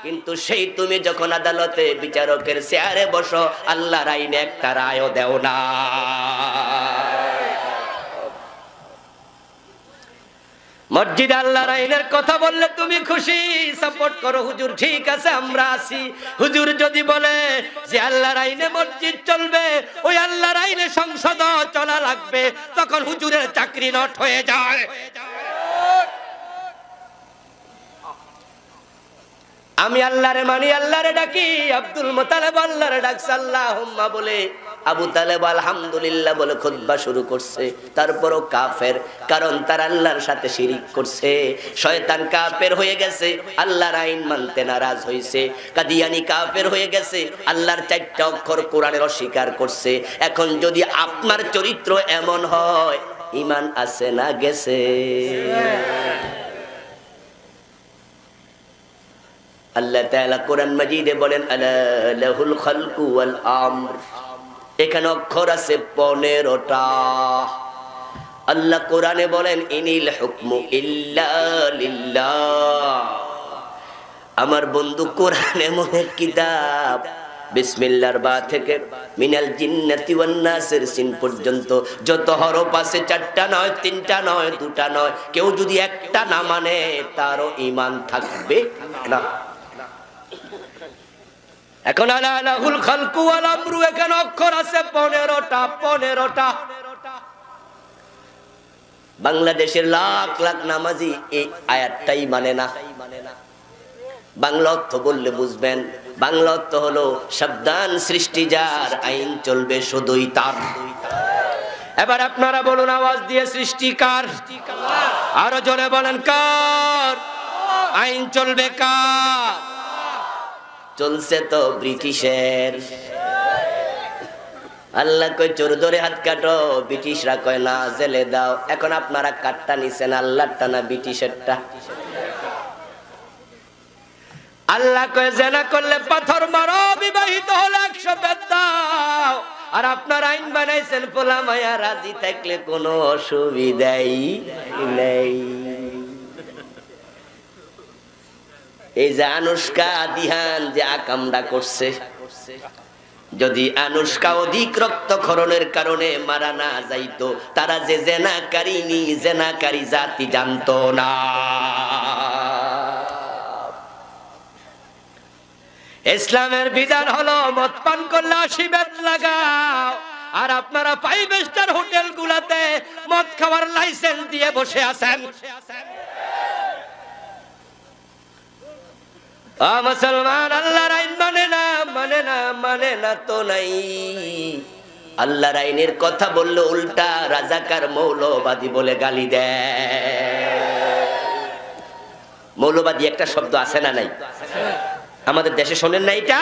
কিন্তু সেই তুমি যখন আদালতে বিচারকের চেয়ারে বসো, আল্লাহর আইনে একটা রায়ও দেও না। মসজিদে আল্লাহর আইনের কথা বললে তুমি খুশি, সাপোর্ট করো, হুজুর ঠিক আছে আমরা আছি। হুজুর যদি বলে যে আল্লাহর আইনে মসজিদ চলবে, ওই আল্লাহর আইনে সংসদ চলা লাগবে, তখন হুজুরের চাকরি নট হয়ে যায়। আমি আল্লাহরে মানি, আল্লাহরে ডাকি। আব্দুল মুতালিব আল্লাহরে ডাকছে আল্লাহুম্মা বলে, আবু তালেব আলহামদুলিল্লাহ বলে খুতবা শুরু করছে। তারপরও কাফের, কারণ তার আল্লাহর সাথে শিরিক করছে। শয়তান কাফের হয়ে গেছে, আল্লাহর আইন মানতে নারাজ হয়েছে। কাদিয়ানি কাফের হয়ে গেছে, আল্লাহর 4টা অক্ষর কোরআনের অস্বীকার করছে। এখন যদি আপনার চরিত্র এমন হয়, ঈমান আছে না গেছে? আল্লাহ তাআলা কোরআন মাজিদে বলেন আলা লাহুল খালকু ওয়াল আমর। এখানে অক্ষর আছে 15টা। আল্লাহ কোরআনে বলেন ইনিল হুকমু ইল্লা লিল্লাহ। আমার বন্ধু কোরআন এমন এক কিতাব, বিসমিল্লাহর বা থেকে মিনাল জিন্নাতি ওয়ান নাসের সিন পর্যন্ত যত হরফ আছে 4টা নয়, 3টা নয়, 2টা নয়। কেউ যদি একটা না মানে তারও ঈমান থাকবে না। এখন আলা লাহুল খালকু ওয়াল আমরু, এখানে অক্ষর আছে 15টা। বাংলাদেশের লাখ লাখ নামাজি এই আয়াতটাই মানে না। বাংলা অর্থ বললে বুঝবেন। বাংলা অর্থ হলো সাবধান সৃষ্টি যার, আইন চলবে শুধুই তার। এবার আপনারা বলুন আওয়াজ দিয়ে, সৃষ্টি কার? আরো জোরে বলেন কার? আইন চলবে কার? চলছে তো ব্রিটিশের। আল্লাহ কয় চোর ধরে হাত কাটো, ব্রিটিশরা কয় না জেলে দাও। এখন আপনারা কাটটা নিছেন, আল্লাহরটা না ব্রিটিশেরটা? আল্লাহ কয় জেনা করলে পাথর মারো, বিবাহিত হলে 100 বেদ দাও। আর আপনার আইন বানাইছেন পোলা মায়া রাজি থাকলে কোনো অসুবিধাই নেই। এই যে আনুষ্কা দিহান যে আকামটা করছে, যদি আনুষ্কা অধিক রক্তক্ষরণের কারণে মারা না যাইতো, তারা যে জেনাকারী জাতি জানতো না। ইসলামের বিধান হলো মদ পান করলে 80 বেদ লাগাও। আর আপনারা 5 স্টার হোটেল গুলাতে মদ খাওয়ার লাইসেন্স দিয়ে বসে আছেন। মুসলমান আল্লাহর আইন মানে না তো নাই। আল্লাহর আইনের কথা বললে উল্টা রাজাকার মৌলবাদী বলে গালি দেয়। মৌলবাদী একটা শব্দ আছে না নাই? আমাদের দেশে শোনেন না এটা?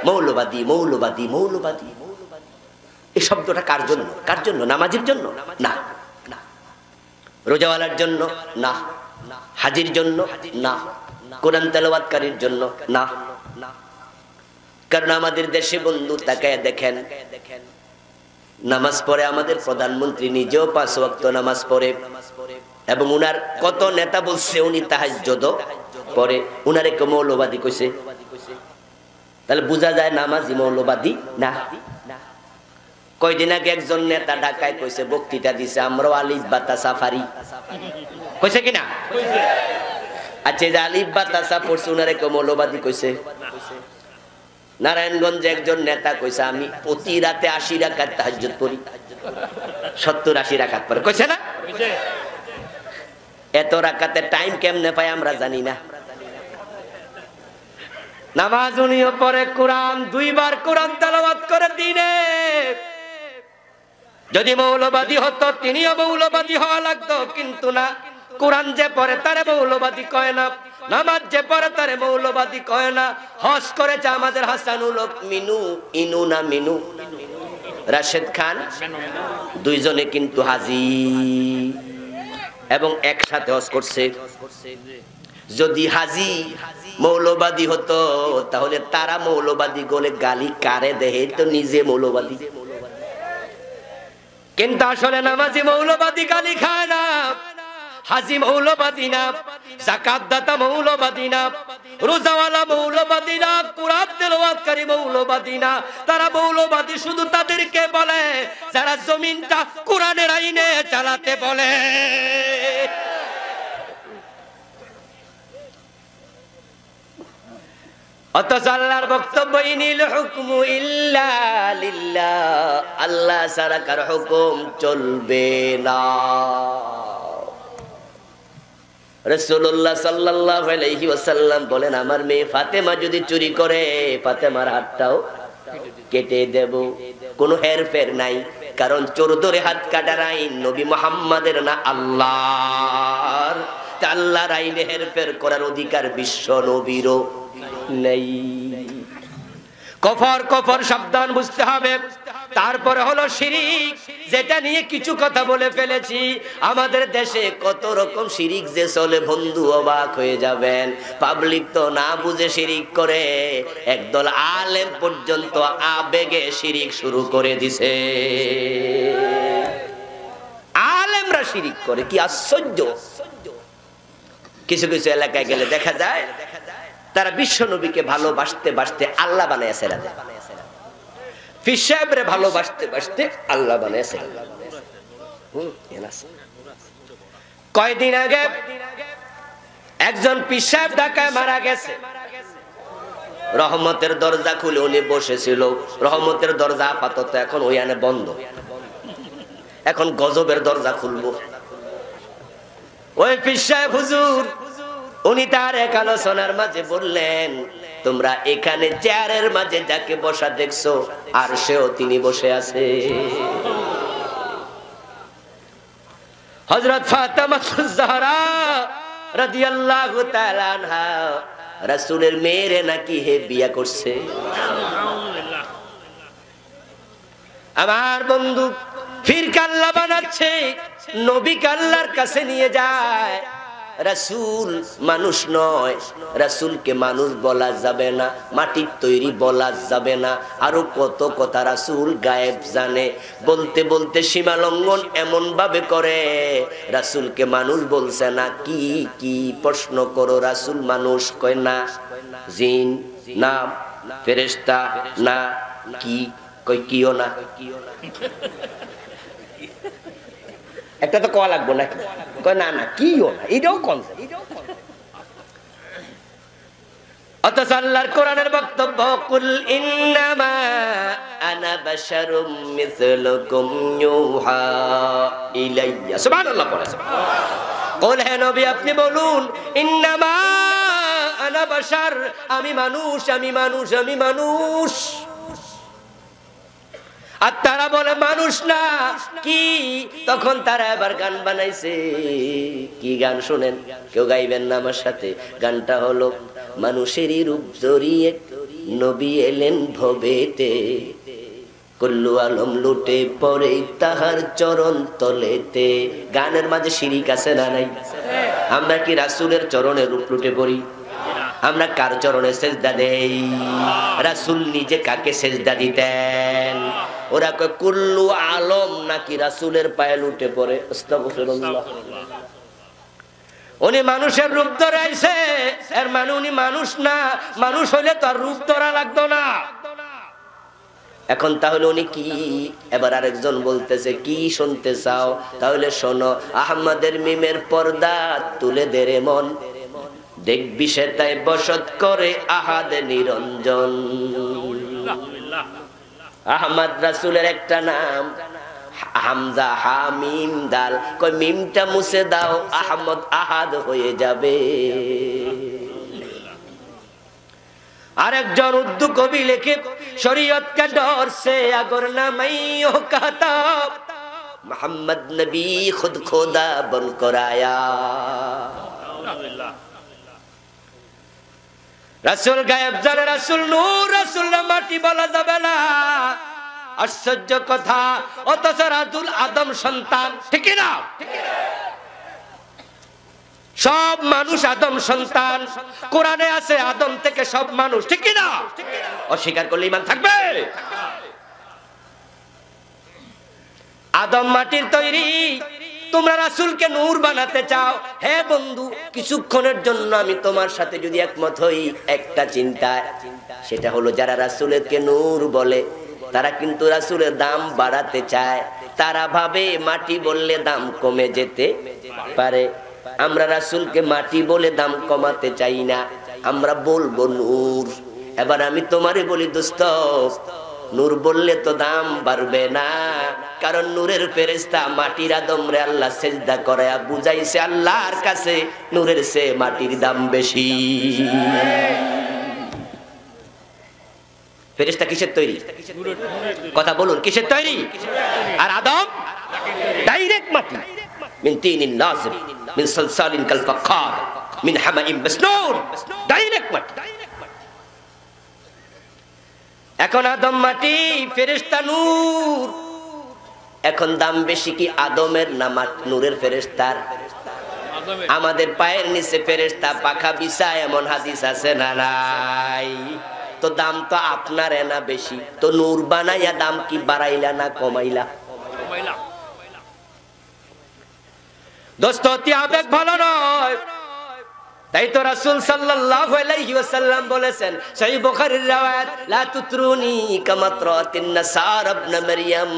মৌলবাদী। এই শব্দটা কার জন্য? কার জন্য? নামাজির জন্য না, রোজাওয়ালার জন্য না, হাজির জন্য না, কোরআন তেলাওয়াতকারীর জন্য না। কারণ আমাদের দেশে বন্ধু তাকায় দেখেন, নামাজ পড়ে আমাদের প্রধানমন্ত্রী নিজেও 5 ওয়াক্ত নামাজ পড়ে, এবং উনার কত নেতা বলছে উনি তাহাজ্জুদ পড়ে। উনারে কে মৌলবাদী কইছে? তাহলে বোঝা যায় নামাজি মৌলবাদী না। কয়দিন আগে একজন নেতা ঢাকায় কইছে, বক্তৃতা দিছে, আমরাও আলিফ বাতা সাফারি কইছে কিনা? আচ্ছা, যে আলিফ বাতা সা পড়ছে উনারে কে মৌলবাদী কইছে? নারায়ণগঞ্জে একজন নেতা কইছে, আমি প্রতি রাতে 80 রাকাত তাহাজ্জুদ পড়ি, 70-80 রাকাত পড়ে, কইছে না? এত রাকাতের টাইম কেমনে পায় আমরা জানি না। নামাজ উনিও পড়ে, কোরআন 2 বার কোরআন তেলাওয়াত করে দিনে। যদি মৌলবাদী হতো তিনিও মৌলবাদী হওয়া লাগতো, কিন্তু না। কোরআন যে পড়ে তারে মৌলবাদী কয় না, নামাজ যে পড়ে তারে মৌলবাদী কয় না। হজ করেছে আমাদের হাসানুল হক মিনু রাশেদ খান, দুইজনে কিন্তু হাজি, এবং একসাথে হজ করছে। যদি হাজি মৌলবাদী হতো তাহলে তারা মৌলবাদী বলে গালি কারে দেহে? তো নিজে মৌলবাদী। কিন্তু আসলে নামাজি মৌলবাদী গালি খায় না, হাজি মৌলবাদী না, যাকাত দাতা মৌলবাদী না, রোজাওয়ালা মৌলবাদী না, কুরআন তেলাওয়াতকারী মৌলবাদী না। তারা মৌলবাদী শুধু তাদেরকে বলে যারা জমিনটা কোরআনের আইনে চালাতে বলে। অথচ আল্লাহর বক্তব্য ইনিল হুকমু ইল্লা লিল্লাহ, আল্লাহ ছাড়া কার হুকুম চলবে না। রাসূলুল্লাহ সাল্লাল্লাহু আলাইহি ওয়াসাল্লাম বলেন, আমার মেয়ে ফাতেমা যদি চুরি করে ফাতেমার হাতটাও কেটে দেব, কোনো হেরফের নাই। কারণ চোর ধরে হাত কাটার আইন নবী মুহাম্মাদের না, আল্লাহর। আল্লাহর আইনে হেরফের করার অধিকার বিশ্ব নবীরও নেই। কফর কফর সাবধান বুঝতে হবে। তারপরে হলো শিরিক, যেটা নিয়ে কিছু কথা বলে ফেলেছি। আমাদের দেশে কত রকম শিরিক যে চলে, বন্ধু অবাক হয়ে যাবেন। পাবলিক তো না বুঝে শিরিক করে, একদল আলেম পর্যন্ত আবেগে শিরিক শুরু করে দিছে। আলেমরা শিরিক করে, কি আশ্চর্য! কিছু কিছু এলাকায় গেলে দেখা যায় তারা বিশ্ব নবীকে ভালোবাসতে বাসতে আল্লাহ বানাইছে, পীর সাহেবরে ভালোবাসতে বাসতে আল্লাহ বানাইছে। কয়দিন আগে একজন পীর সাহেব ঢাকায় মারা গেছে। রহমতের দরজা খুলে উনি বসেছিল। রহমতের দরজা আপাতত এখন ওইখানে বন্ধ, এখন গজবের দরজা খুলবো। ওই পীর সাহেব হুজুর উনি তার এক আলোচনার মাঝে বললেন, তোমরা এখানে চেয়ারের মাঝে যাকে বসা দেখছো, আর সেও তিনি বসে আছে। হযরত ফাতেমাতুজ জাহরা রাদিয়াল্লাহু তাআলা আনহা রাসূলের মেয়েরে নাকি হে বিয়া করছে। আমার বন্ধু ফিরকা আল্লাহ বানাচ্ছে, নবীকে আল্লাহর কাছে নিয়ে যায়। রাসূল মানুষ নয়, রাসূলকে মানুষ বলা যাবে না, মাটির তৈরি বলা যাবে না, আরো কত কথা রাসূল গায়েব জানে। বলতে বলতে সীমা লঙ্ঘন এমন ভাবে করে, রাসূলকে মানুষ বলছে না। কি কি প্রশ্ন করো, রাসূল মানুষ কয় না, জিন না, ফেরেশতা না, কি কই কিও না। একটা তো কওয়া লাগবো নাকি, কয় না না কিও না, এটাও কনসেপ্ট। অথচ আল্লাহর কোরআনের বক্তব্য, কুল ইন্নামা আনা বাশারুম মিসলুকুম ইউহা ইলাইয়া। সুবহানাল্লাহ পড়ে। কুল হে নবী আপনি বলুন, ইন্নামা আনা বাশার, আমি মানুষ, আমি মানুষ, আমি মানুষ। আর তারা বলে মানুষ না কি, তখন তারা এবার গান বানাইছে। কি গান শুনেন, কেউ গাইবেন না আমার সাথে। গানটা হলো, মানুষেরই রূপ ধরিয়ে নবী এলেন ভবেতে, কুল্লু আলম লুটে পড়ে তাহার চরণ তলেতে। গানের মাঝে শিরিক আছে না নাই? আমরা কি রাসূলের চরণে রূপ লুটে পড়ি? আমরা কার চরণে সেজদা দেই? রাসূল নিজে কাকে সেজদা দিতেন? ওরা কয় কুল্লু আলম নাকি রাসূলের পায়ে লুটে পড়ে। আস্তাগফিরুল্লাহ। উনি মানুষের রূপ ধরাইছে, এর মানে উনি মানুষ না। মানুষ হইলে তো আর রূপ ধরা লাগতো না। এখন তাহলে উনি কি? এবার আরেকজন বলতেছে, কি শুনতে চাও? তাহলে শোনো, আহমদের মিমের পর্দা তুলে দে রে মন, দেখবি সে তাই বসত করে আহাদ নিরঞ্জন। আহমদ রাসূলের একটা নাম, হামজা হামিম দাল, কই মিমটা মুছে দাও, আহমদ আহাদ হয়ে যাবে। আরেকজন উর্দু কবি লেখে, শরীয়ত কা ডর সে अगर ना मैं यो कहता, मोहम्मद नबी खुद खुदा बनकर आया। রাসূল গায়েব জানে, রাসূল নূর, রাসূল না মাটি বলা যাবে না। আশ্চর্য কথা, অথচ রাসূল আদম সন্তান, ঠিক না? সব মানুষ আদম সন্তান, কোরআনে আছে আদম থেকে সব মানুষ, ঠিক না? অস্বীকার করলে ঈমান থাকবে? আদম মাটির তৈরি, তোমরা রাসূলকে নূর বানাতে চাও। হে বন্ধু, কিছুক্ষণের জন্য আমি তোমার সাথে যদি একমত হই একটা চিন্তা, সেটা হলো যারা রাসূলকে নূর বলে তারা কিন্তু রাসূলের দাম বাড়াতে চায়। তারা ভাবে মাটি বললে দাম কমে যেতে পারে। আমরা রাসূলকে মাটি বলে দাম কমাতে চাই না, আমরা বলবো নূর। এবার আমি তোমারে বলি দোস্ত, নূর বললে তো দাম বাড়বে না, কারণ নূরের ফেরেশতা মাটির আদমরে আল্লাহ সিজদা করায়া বুঝাইছে আল্লাহর কাছে নূরের চেয়ে মাটির দাম বেশি। ফেরেশতা কিসের তৈরি? কথা বলুন, কিসের তৈরি? আর আদম ডাইরেক্ট মাটি, মিন তিনিন নাজিব মিন সালসালিন কাল ফাখার মিন হামাইম মাসনুন, ডাইরেক্ট মাটি। এখন আদম মাটি, ফেরেশতা নূর। এখন দাম বেশি কি আদমের না নূরের ফেরেশতার? আমাদের পায়ের নিচে ফেরেশতা পাখা বিছায় এমন হাদিস আছে না নাই? তো দাম তো আপনার না বেশি, তো নূর বানাইয়া দাম কি বাড়াইলা না কমাইলা? দোস্ত, অতি আবেগ ভালো নয়। তাই তো রাসূল সাল্লাল্লাহু আলাইহি ওয়াসাল্লাম বলেছেন, সহিহ বুখারীর riwayat, লা তুতরুনি কামা তুরাতিন নাসারা ইবনে মারইয়াম।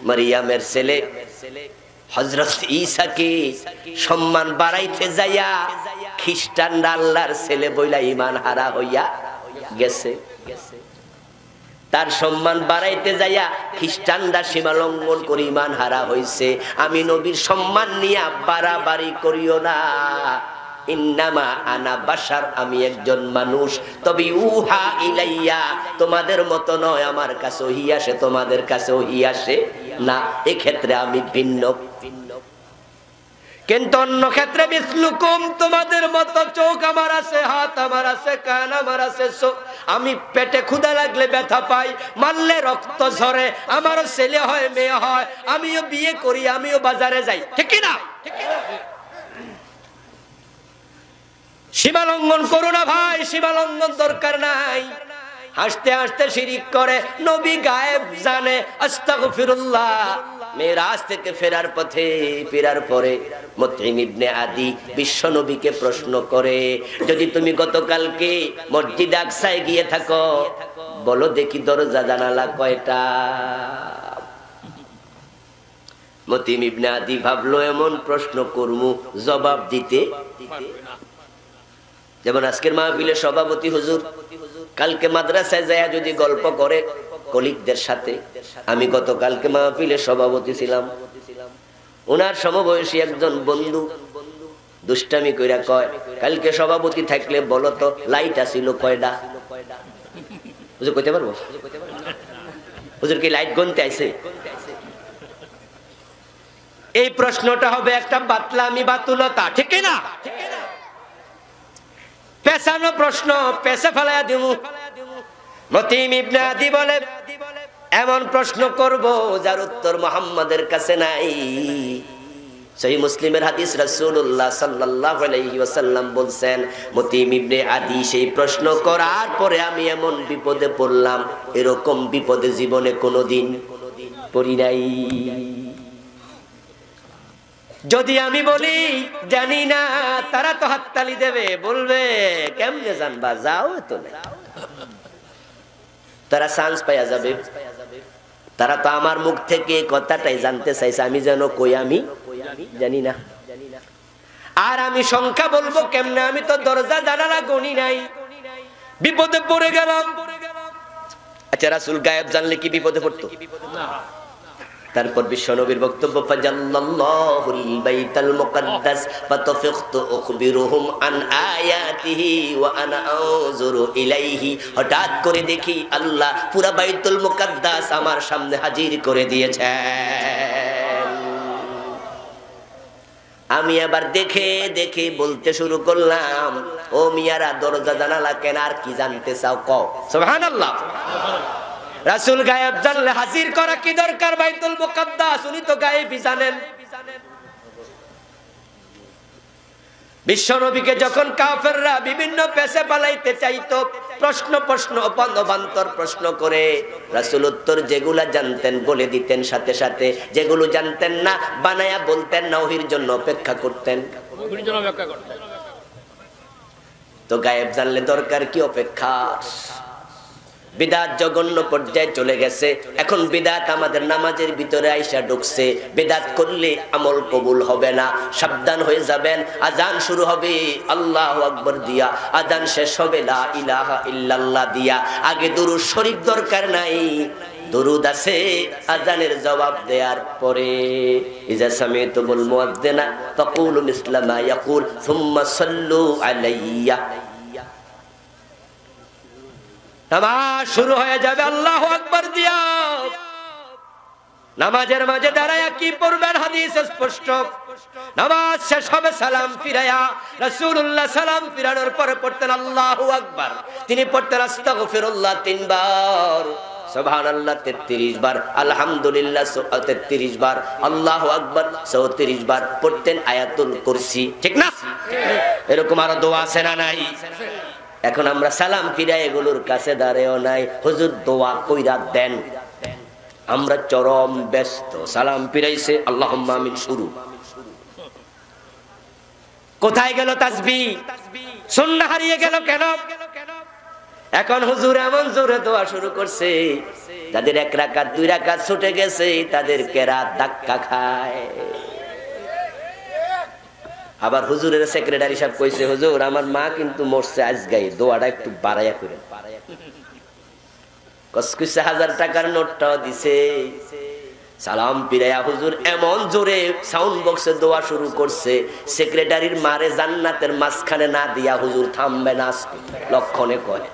মারইয়ামের ছেলে হযরত ঈসাকে সম্মান বাড়াইতে যাইয়া খ্রিস্টানরা আল্লাহর ছেলে বইলা ঈমান হারা হইয়া গেছে। তার সম্মান বাড়াইতে যাইয়া খ্রিস্টানরা সীমা লঙ্ঘন করে ঈমান হারা হইছে। আমি নবীর সম্মান নিয়ে বাড়াবাড়ি করিও না। ইন্নামা আনা বাশার, আমি একজন মানুষ, তবে উহা ইলাইয়া, তোমাদের মতো নয়, আমার কাছে ওহী আসে, তোমাদের কাছে ওহী আসে না। এই ক্ষেত্রে আমি ভিন্ন। কিন্তু অন্য ক্ষেত্রে মিসলুকুম, তোমাদের মতো চোখ আমার আছে, হাত আমার আছে, কান আমার আছে, আমি পেটে ক্ষুধা লাগলে ব্যথা পাই, মারলে রক্ত ঝরে, আমারও ছেলে হয় মেয়ে হয়, আমিও বিয়ে করি, আমিও বাজারে যাই, ঠিক কি না? সীমা লঙ্ঘন করো না ভাই, সীমা লঙ্ঘন দরকার নাই। হাসতে হাসতে শিরিক করে, নবী গায়েব জানে, আস্তাগফিরুল্লাহ। মেরাজ থেকে ফেরার পথে, ফেরার পরে মুতঈম ইবনে আদি বিশ্ব নবীকে প্রশ্ন করে, যদি তুমি গতকালকে মসজিদে আকসায় গিয়ে থাকো, বলো দেখি দরজা জানালা কয়টা? মুতঈম ইবনে আদি ভাবলো এমন প্রশ্ন করমু জবাব দিতে। যেমন আজকের মাহফিলের সভাপতি হুজুর কালকে মাদ্রাসায় যায় যদি গল্প করে কলিগদের সাথে, আমি গতকালকে মাহফিলের সভাপতি ছিলাম, ওনার সমবয়সী একজন বন্ধু দুষ্টামি কইরা কয়, কালকে সভাপতি থাকলে বলো তো লাইট আসিল কয়টা? হুজুর কইতে পারবো? হুজুর কি লাইট গুনতে আইছে? এই প্রশ্নটা হবে একটা বাতলামি, বাতুলতা, ঠিক না? পেছানো প্রশ্ন, পেছে ফেলাইয়া দিমু। মুতঈম ইবনে আদি বলে, এমন প্রশ্ন করব যার উত্তর মুহাম্মাদের কাছে নাই। সহিহ মুসলিমের হাদিস, রাসূলুল্লাহ সাল্লাল্লাহু আলাইহি ওয়াসাল্লাম বলছেন, মুতঈম ইবনে আদি সেই প্রশ্ন করার পরে আমি এমন বিপদে পড়লাম, এরকম বিপদে জীবনে কোনোদিন পড়ি নাই। যদি আমি বলি জানি না, তারা তো হাততালি দেবে, বলবে কেমনে জানবা, যাও তো না, তারা চান্স পাইয়া যাবে। তারা তো আমার মুখ থেকে কথাটাই জানতে চাইছে, আমি যেন কই আমি জানি না। আর আমি সংখ্যা বলবো কেমনে, আমি তো দরজা জানালা গনি নাই, বিপদে পড়ে গেলাম। আচ্ছা, রাসূল গায়েব জানলে কি বিপদে পড়তো? তারপর বিশ্বনবীর বক্তব্য, ফাজাল্লাল্লাহুল বাইতাল মুকাদ্দাস ফাতাফিকতু উখবিরুহুম আন আয়াতিহি ওয়া আনা আনজুরু ইলাইহি। হঠাৎ করে দেখি আল্লাহ পুরা বাইতুল মুকাদ্দাস আমার সামনে হাজির করে দিয়েছেন। আমি আবার দেখে দেখে বলতে শুরু করলাম, ও মিয়ারা, দরজা জানালা কেন, আর কি জানতে চাও কও? সুবহানাল্লাহ। রাসূল গায়েব জানলে হাজির করা কি দরকার বাইতুল মুকাদ্দাস? উনি তো গায়েবই জানেন। বিশ্বনবীকে যখন কাফেররা বিভিন্ন পেশে পালাইতে চাইতো, প্রশ্ন অবান্তর প্রশ্ন করে রাসূল উত্তর যেগুলা জানতেন বলে দিতেন, সাথে সাথে যেগুলো জানতেন না বানায়া বলতেন না, ওহির জন্য অপেক্ষা করতেন। তো গায়েব জানলে দরকার কি অপেক্ষা? বিদআত জঘন্য পর্যায়ে চলে গেছে। এখন বিদআত আমাদের নামাজের ভিতরে আইসা ঢুকছে। বিদআত করলে আমল কবুল হবে না, সাবধান হয়ে যাবেন। আজান শুরু হবে আল্লাহু আকবার দিয়া, আজান শেষ হবে লা ইলাহা ইল্লাল্লাহ দিয়া। আগে দুরূদ শরীফ দরকার নাই, দুরূদ আছে আজানের জবাব দেওয়ার পরে। ইজা সামিতুমুল মুয়াজ্জিনা ফাকুলু মিসলা মা ইয়াকুল সুম্মা সাল্লু আলাইয়া। নামাজ শুরু হয়ে যাবে আল্লাহু আকবার দিয়া। নামাজের মাঝে দাঁড়ায়া কি পড়বেন? হাদিস স্পষ্ট। নামাজ শেষ হবে সালাম ফিরায়া। রাসূলুল্লাহ সালাম ফিরানোর পরে পড়তেন আল্লাহু আকবার। তিনি পড়তেন আস্তাগফিরুল্লাহ 3 বার, সুবহানাল্লাহ 33 বার, আলহামদুলিল্লাহ 33 বার, আল্লাহু আকবার 34 বার। পড়তেন আয়াতুল কুরসি, ঠিক না? এরকম আরো দোয়া আছে না নাই? এখন আমরা সালাম ফিরা এগুলোর কাছে দাঁড়ায়ও নাই। হুজুর দোয়া কইরা দেন, আমরা চরম ব্যস্ত। সালাম ফিরাইছে আল্লাহুম্মা আমিন শুরু। কোথায় গেল তাসবিহ? সুন্নাহ হারিয়ে গেল কেন? এখন হুজুর এমন জোরে দোয়া শুরু করছে, যাদের 1 রাকাত 2 রাকাত ছুটে গেছে তাদের কেরাত ধাক্কা খায়। আবার হুজুরের সেক্রেটারি সাহেব কইছে, হুজুর আমার মা কিন্তু মরছে আজগাই, দোয়াটা একটু বাড়াইয়া করেন। কসকইছে 1000 টাকার নোটটাও দিছে। সালাম ফিরাইয়া হুজুর এমন জোরে সাউন্ড বক্সে দোয়া শুরু করছে, সেক্রেটারির মারে জান্নাতের মাঝখানে না দিয়া হুজুর থামবে না আজকে, লক্ষণে কয়।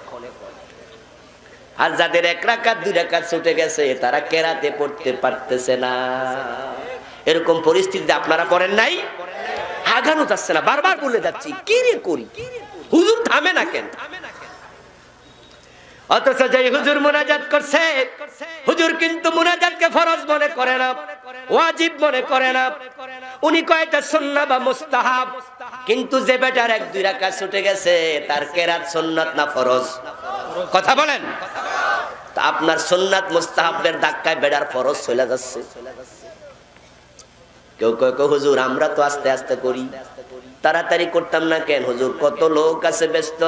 আর যাদের 1 রাকাত 2 রাকাত ছুটে গেছে তারা কেরাতে পড়তে পারতেছে না। এরকম পরিস্থিতিতে আপনারা পড়েন নাই? আগানো যাচ্ছে না, বারবার বলে যাচ্ছি কি রে করি, হুজুর থামে না কেন? অথচ যে হুজুর মুনাজাত করছে, হুজুর কিন্তু মুনাজাতকে ফরজ মনে করে না, ওয়াজিব মনে করে না। উনি কয়টা সুন্নাহ বা মুস্তাহাব। কিন্তু যে বেটার 1-2 রাকাত ছুটে গেছে তার কেরাত সুন্নাত না ফরজ? কথা বলেন। তা আপনার সুন্নাত মুস্তাহাবের ধাক্কায় বেটার ফরজ চলে যাচ্ছে। কেউ কয় হুজুর আমরা তো আস্তে আস্তে করি, তাড়াতাড়ি করতাম না কেন? হুজুর কত লোক আছে ব্যস্ত,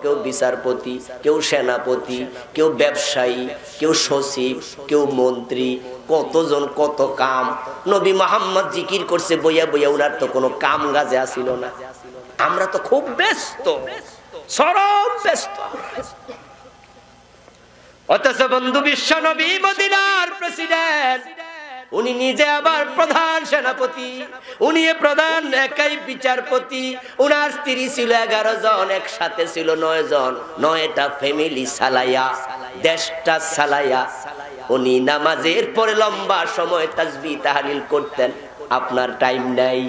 কেউ বিচারপতি, কেউ সেনাপতি, কেউ ব্যবসায়ী, কেউ সচিব, কেউ মন্ত্রী, কতজন কত কাম। নবী মুহাম্মদ জিকির করছে বইয়া বইয়া, উনার তো কোনো কাম কাজে আসিল না। আমরা তো খুব ব্যস্ত, চরম ব্যস্ত। অথচ বন্ধু বিশ্ব নবী মদিনার প্রেসিডেন্ট, উনি নিজে আবার প্রধান সেনাপতি, উনি প্রধান একাই বিচারপতি। উনার স্ত্রী ছিল 11 জন, একসাথে ছিল 9 জন। 9টা ফ্যামিলি চালায়া, দেশটা চালায়া উনি নামাজের পরে লম্বা সময় তাসবিহ তাহলিল করতেন। আপনার টাইম নাই।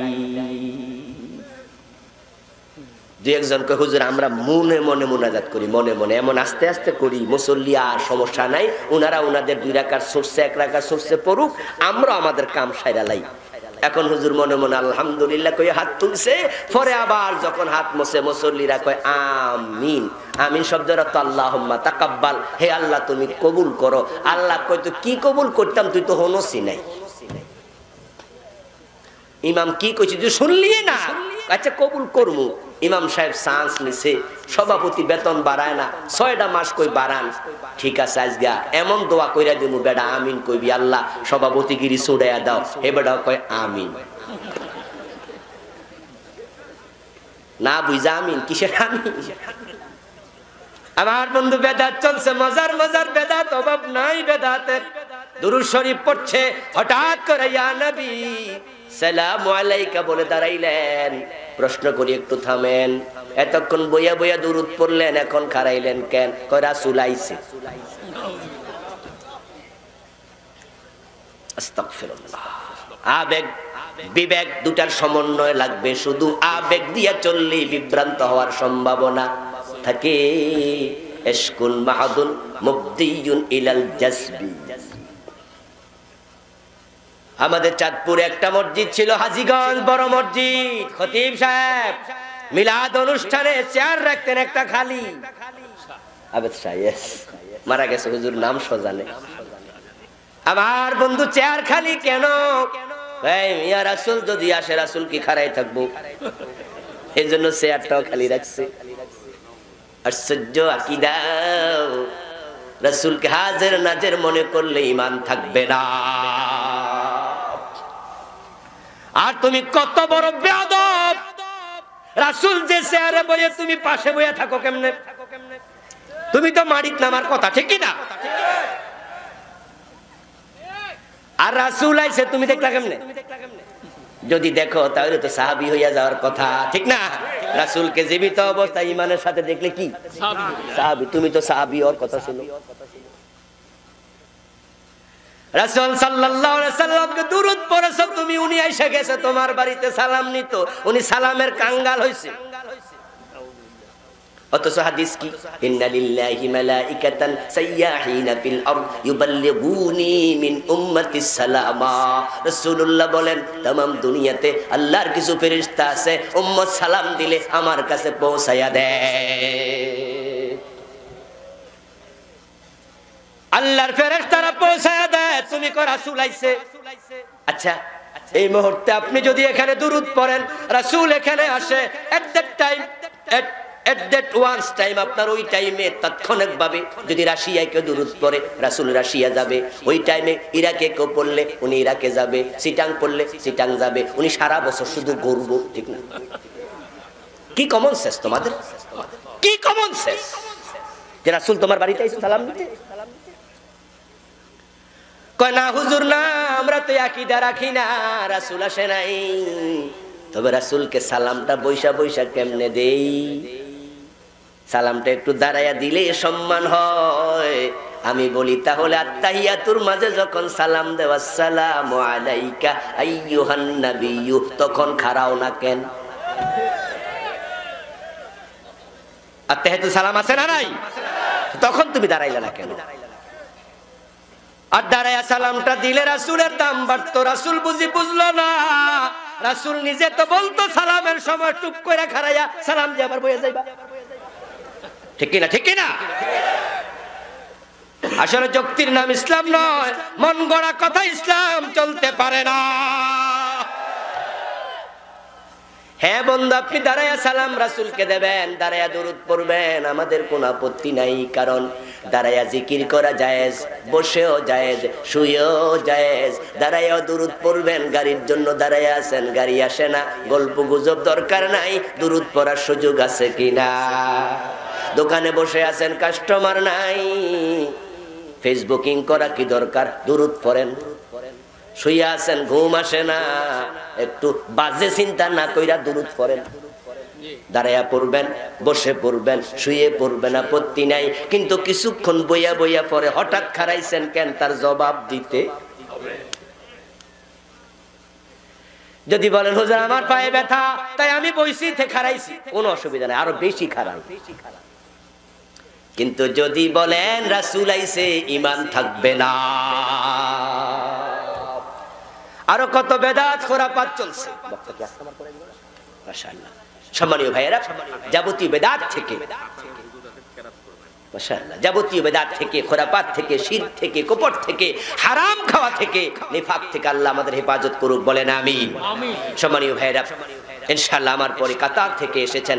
2-1 কে হুজুর আমরা মনে মনে মুনাজাত করি, মনে মনে এমন আস্তে আস্তে করি, মুসল্লি আর সমস্যা নাই, উনারা উনাদের 2 রাকাত সরছে 1 রাকাত সরছে পড়ুক, আমরা আমাদের কাম সাইরা লাই। এখন হুজুর মনে মনে আলহামদুলিল্লাহ কই হাত তুলছে, পরে আবার যখন হাত মোছে মুসল্লিরা কয় আমিন। আমিন শব্দের অর্থ আল্লাহুম্মা তাকাব্বাল, হে আল্লাহ তুমি কবুল করো। আল্লাহ কই তো কি কবুল করতাম, তুই তো হনসি নাই। ইমাম কি কইছে তুই শুনলি না? আচ্ছা কবুল করমু। ইমাম সাহেব চান্স নিছে, সভাপতি বেতন বাড়ায় না, 6টা মাস কই বাড়ান। ঠিক আছে আজগা এমন দোয়া কইরা দিমু বেটা আমিন কইবি, আল্লাহ সভাপতিগিরি ছুড়াইয়া দাও। হে বেটা কয় আমিন। না বুঝা আমিন কিসের আমিন? আমার বন্ধু বেদাত চলছে, মজার মজার বেদাত, অভাব নাই বেদাতের। দুরূদ শরীফ পড়ছে, হঠাৎ করে ইয়া নবী সালামু আলাইকা বলে দাঁড়াইলেন। প্রশ্ন করি একটু থামেন, এতক্ষণ বইয়া বইয়া দুরূদ পড়লেন, এখন খারাইলেন কেন? কয় রাসূল আইছে। আস্তাগফিরুল্লাহ। আবেগ বিবেক দুটার সমন্বয় লাগবে, শুধু আবেগ দিয়া চললে বিভ্রান্ত হওয়ার সম্ভাবনা থাকে। ইশকুন মাহাদুন মুবদিয়ুন ইলাল জাসবি। আমাদের চাঁদপুরে একটা মসজিদ ছিল, হাজীগঞ্জ বড় মসজিদ। খতিব সাহেব মিলাদ অনুষ্ঠানে চেয়ার রাখতেন একটা খালি। আবেদ শাহ, ইয়েস, মারা গেছে, হুজুর নাম সোজানে। আমার বন্ধু চেয়ার খালি কেন? এই মিয়া, রাসূল যদি আসে রাসূল কি খাড়াই থাকবো? এই জন্য চেয়ারটাও খালি রাখছে। আশ্চর্য আকীদা, রাসূলকে হাজির নাজির মনে করলে ঈমান থাকবে না। আর তুমি কত বড় বেয়াদব! রাসূল যে চেয়ারে বসে তুমি পাশে বসে থাকো কেমনে? তুমি তো মাটিতে নামার কথা, ঠিক কি না? আর রাসূল আইছে তুমি দেখলা কেমনে? যদি দেখো তাহলে তো সাহাবী হইয়া যাওয়ার কথা, ঠিক না? রাসূলকে জীবিত অবস্থায় ঈমানের সাথে দেখলে কি সাহাবী? তুমি তো সাহাবী, ওর কথা শুনো। রাসূল সাল্লাল্লাহু আলাইহি সাল্লামকে দুরূদ পড়েছো তুমি, উনি আইসা গেছে তোমার বাড়িতে সালাম নিত, উনি সালামের কাঙ্গাল হইছে। অথচ হাদিস কি? ইন্না লিল্লাহি মালাইকাতান সাইয়াহিনা ফিল আরদ ইউবাল্লিগুনি মিন উম্মাতিস সালামা। রাসূলুল্লাহ বলেন तमाम দুনিয়াতে আল্লাহর কিছু ফেরেশতা আছে, উম্মত সালাম দিলে আমার কাছে পৌঁছায়া দেয়। আল্লাহর ফেরেশতারা পৌঁছায়া দেয়, তুমি কো রাসূল আইছে। আচ্ছা, এই মুহূর্তে আপনি যদি এখানে দুরূদ পড়েন, রাসূল এখানে আসে, at that time, at that once time, আপনার ওই টাইমে তাৎক্ষণিকভাবে যদি রাশিয়ায় কেউ দুরূদ পড়ে, রাসূল রাশিয়া যাবে। ওই টাইমে ইরাকে কেউ পড়লে উনি ইরাকে যাবে, সিটাং পড়লে সিটাং যাবে। উনি সারা বছর শুধু ঘুরবো, ঠিক না? কি কমন সেন্স তোমাদের, কি কমন সেন্স যে রাসূল তোমার বাড়িতে এসে সালাম দিতে? কয় না হুজুর, না, আমরা তো আকীদা রাখি না, রাসূল আসে নাই। তবে রাসূলকে সালামটা বৈশা বৈশা কেমনে দেই? সালামটা একটু দাঁড়ায়া দিলে সম্মান হয়। আমি বলি তাহলে আত্তাহিয়াতুর মাঝে যখন সালাম দেওয়া আসসালামু আলাইকা আইয়ুহান নাবিয়্যু, তখন খাড়াও না কেন? আত্তাহিয়াতু সালাম আছে না নাই? তখন তুমি দাঁড়াইলা না কেন? আর দাঁড়ায়া সালামটা দিলে রাসূলের দাম বাড়তো। রাসূল বুঝলো না। রাসূল নিজে তো বলতো সালামের সময় টুপ করে খাড়াইয়া সালাম দিয়ে আবার বইয়া যাইবা, ঠিক কি না? ঠিক কি না? আসলে যুক্তির নাম ইসলাম নয়, মন গড়া কথা ইসলাম চলতে পারে না। হ্যাঁ বন্ধু, আপনি দাঁড়ায়া সালাম রাসূলকে দেবেন, দাঁড়ায়া দুরূদ পড়বেন, আমাদের কোনো আপত্তি নাই। কারণ দাঁড়ায়া জিকির করা জায়েজ, বসেও জায়েজ, শুয়েও জায়েজ। দাঁড়ায়াও দুরূদ পড়বেন। গাড়ির জন্য দাঁড়ায়া আছেন, গাড়ি আসে না, গল্প গুজব দরকার নাই, দুরূদ পড়ার সুযোগ আছে কিনা? দোকানে বসে আছেন, কাস্টমার নাই, ফেসবুকিং করা কি দরকার? দুরূদ পড়েন। শুয়ে আছেন, ঘুম আসে না, একটু বাজে চিন্তা না কইরা দুরূদ পড়েন। দাঁড়ায়া পড়বেন, বসে পড়বেন, শুয়ে পড়বেন, আপত্তি নাই। কিন্তু কিছুক্ষণ বইয়া বইয়া পরে হঠাৎ খাড়াইছেন কেন, তার জবাব দিতে হবে। যদি বলেন হুজুর আমার পায়ে ব্যথা, তাই আমি বইছি থেকে খাড়াইছি, কোনো অসুবিধা নাই, আরো বেশি খাড়ান। কিন্তু যদি বলেন রাসূল আইছে, ঈমান থাকবে না। আরো কত বেদাত খোরাপাত চলছে। মাশাআল্লাহ, সম্মানীয় ভাইয়েরা, যাবতীয় বেদাত থেকে, মাশাআল্লাহ, যাবতীয় বেদাত থেকে, খোরাপাত থেকে, শিরক থেকে, কপট থেকে, হারাম খাওয়া থেকে, নিফাক থেকে আল্লাহ আমাদের হেফাজত করুক, বলেন আমিন। সম্মানীয় ভাইয়েরা, ইনশাআল্লাহ আমার পরে কাতার থেকে এসেছেন